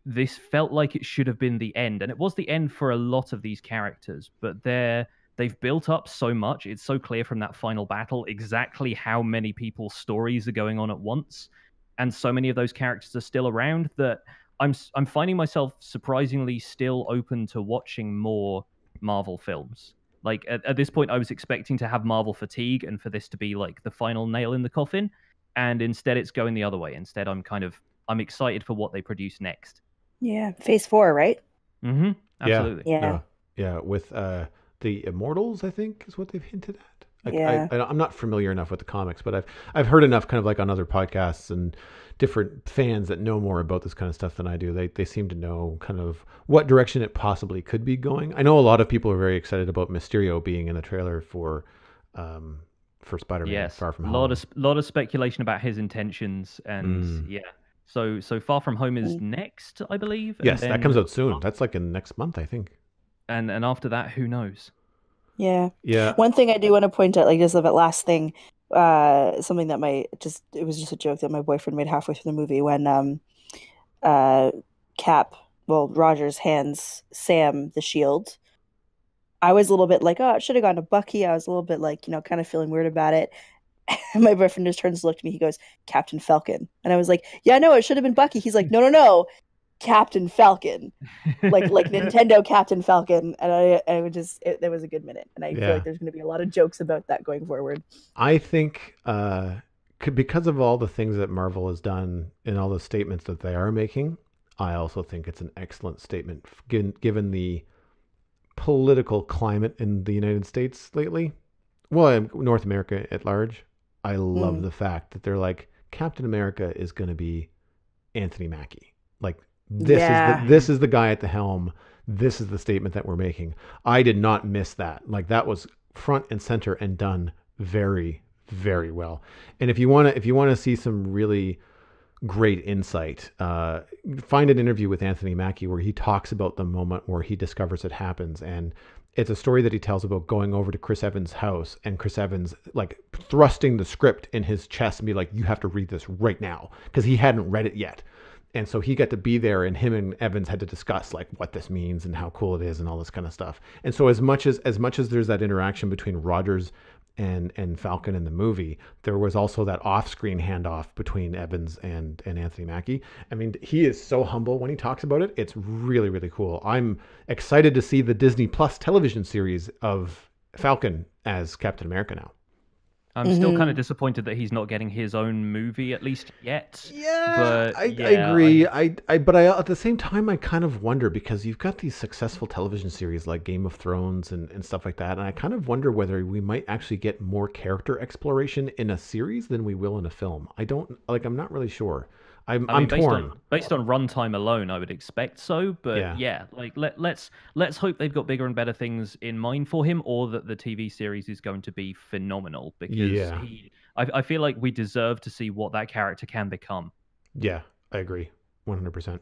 this felt like it should have been the end, and it was the end for a lot of these characters, but they've built up so much. It's so clear from that final battle exactly how many people's stories are going on at once, and so many of those characters are still around that I'm finding myself surprisingly still open to watching more Marvel films. Like at this point, I was expecting to have Marvel fatigue and for this to be like the final nail in the coffin, and instead it's going the other way. Instead, I'm excited for what they produce next. Yeah. Phase 4, right? Mm-hmm. Absolutely. Yeah. Yeah. With the Immortals, I think is what they've hinted at. Yeah. I'm not familiar enough with the comics, but I've heard enough kind of like on other podcasts and different fans that know more about this kind of stuff than I do. They seem to know kind of what direction it possibly could be going. I know a lot of people are very excited about Mysterio being in the trailer for Spider-Man Yes, Far From a Home. lot of speculation about his intentions, and yeah. So Far From Home is next, I believe. Yes, and that then, comes out soon. That's like in next month, I think. and after that, who knows? Yeah. Yeah. One thing I do want to point out, like just that last thing, something that it was just a joke that my boyfriend made halfway through the movie when Rogers hands Sam the shield. I was a little bit like, oh, it should have gone to Bucky. I was a little bit like, kind of feeling weird about it. And my boyfriend just turns to look at me. He goes, Captain Falcon. And I was like, yeah, no, it should have been Bucky. He's like, no, Captain Falcon. like Nintendo Captain Falcon. And there was a good minute. And I feel like there's going to be a lot of jokes about that going forward. I think because of all the things that Marvel has done and all the statements that they are making, I also think it's an excellent statement given the political climate in the United States lately. Well, North America at large. I love the fact that they're like, Captain America is going to be Anthony Mackie. Like this is the guy at the helm. This is the statement that we're making. I did not miss that. Like that was front and center and done very, very well. And if you want to see some really great insight, find an interview with Anthony Mackie where he talks about the moment where he discovers it happens. And it's a story that he tells about going over to Chris Evans' house and Chris Evans like thrusting the script in his chest and be like, you have to read this right now, because he hadn't read it yet. And so he got to be there, and him and Evans had to discuss like what this means and how cool it is and all this kind of stuff. And so as much as there's that interaction between Rogers and Falcon in the movie, there was also that off-screen handoff between Evans and Anthony Mackie. I mean, he is so humble when he talks about it. It's really, really cool. I'm excited to see the Disney Plus television series of Falcon as Captain America now. I'm still kind of disappointed that he's not getting his own movie, at least yet. Yeah, I agree. But at the same time, I kind of wonder, because you've got these successful television series like Game of Thrones and stuff like that, and I kind of wonder whether we might actually get more character exploration in a series than we will in a film. I'm not really sure. I'm torn. Based on runtime alone, I would expect so. But yeah, like let's hope they've got bigger and better things in mind for him, or that the TV series is going to be phenomenal, because I feel like we deserve to see what that character can become. Yeah, I agree, 100%.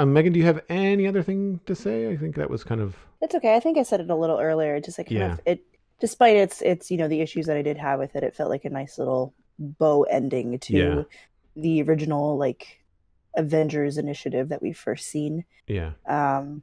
Megan, do you have any other thing to say? I think that was kind of. It's okay. I think I said it a little earlier. Just like despite its the issues that I did have with it, it felt like a nice little bow ending to the original Avengers initiative that we've first seen. Yeah. And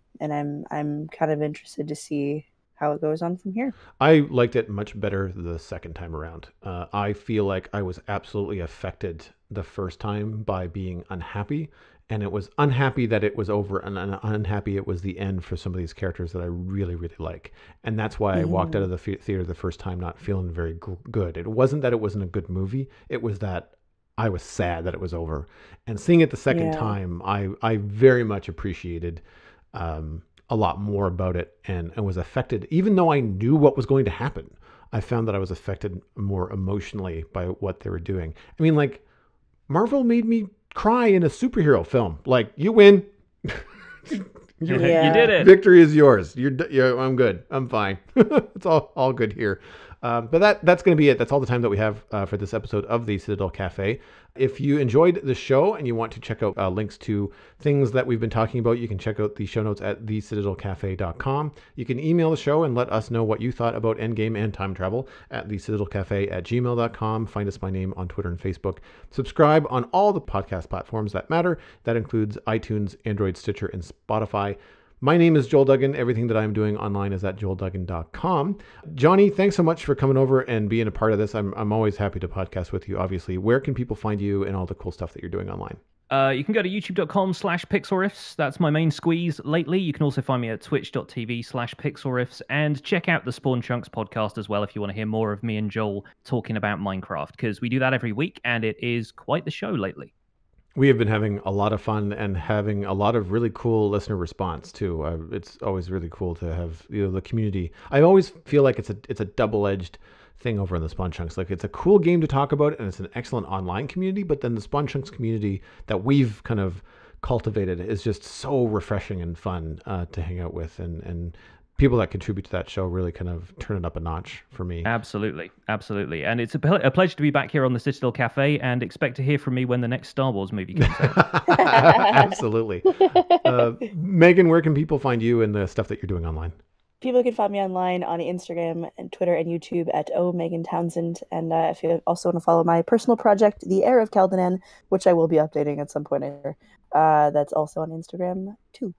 I'm kind of interested to see how it goes on from here. I liked it much better the second time around. I feel like I was absolutely affected the first time by being unhappy, and it was unhappy that it was over, and unhappy it was the end for some of these characters that I really, really like. And that's why I walked out of the theater the first time not feeling very good. It wasn't that it wasn't a good movie, it was that I was sad that it was over. And seeing it the second time, I very much appreciated a lot more about it, and was affected. Even though I knew what was going to happen, I found that I was affected more emotionally by what they were doing. I mean, like, Marvel made me cry in a superhero film. Like, you win. You did it. Victory is yours. I'm good. I'm fine. It's all good here. But that's going to be it. That's all the time that we have for this episode of the Citadel Cafe. If you enjoyed the show and you want to check out links to things that we've been talking about, you can check out the show notes at thecitadelcafe.com. You can email the show and let us know what you thought about Endgame and time travel at thecitadelcafe@gmail.com. Find us by name on Twitter and Facebook. Subscribe on all the podcast platforms that matter. That includes iTunes, Android, Stitcher, and Spotify. My name is Joel Duggan. Everything that I'm doing online is at joelduggan.com. Jonny, thanks so much for coming over and being a part of this. I'm always happy to podcast with you, obviously. Where can people find you and all the cool stuff that you're doing online? You can go to youtube.com/Pixlriffs. That's my main squeeze lately. You can also find me at twitch.tv/Pixlriffs, and check out the Spawn Chunks podcast as well if you want to hear more of me and Joel talking about Minecraft, because we do that every week and it is quite the show lately. We have been having a lot of fun and having a lot of really cool listener response too. It's always really cool to have the community. I always feel like it's a double-edged thing over in the Spawn Chunks. Like, it's a cool game to talk about and it's an excellent online community, but then the Spawn Chunks community that we've kind of cultivated is just so refreshing and fun to hang out with, and people that contribute to that show really kind of turn it up a notch for me. Absolutely. And it's a pleasure to be back here on the Citadel Cafe, and expect to hear from me when the next Star Wars movie comes out. Absolutely. Megan, where can people find you and the stuff that you're doing online? People can find me online on Instagram and Twitter and YouTube at Megan Townsend. And if you also want to follow my personal project, The Heir of Caldanan, which I will be updating at some point later, that's also on Instagram too.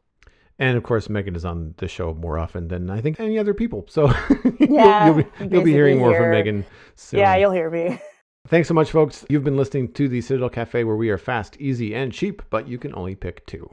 And of course, Megan is on the show more often than I think any other people. So Yeah, you'll be hearing more from Megan soon. Yeah, you'll hear me. Thanks so much, folks. You've been listening to the Citadel Cafe, where we are fast, easy, and cheap, but you can only pick two.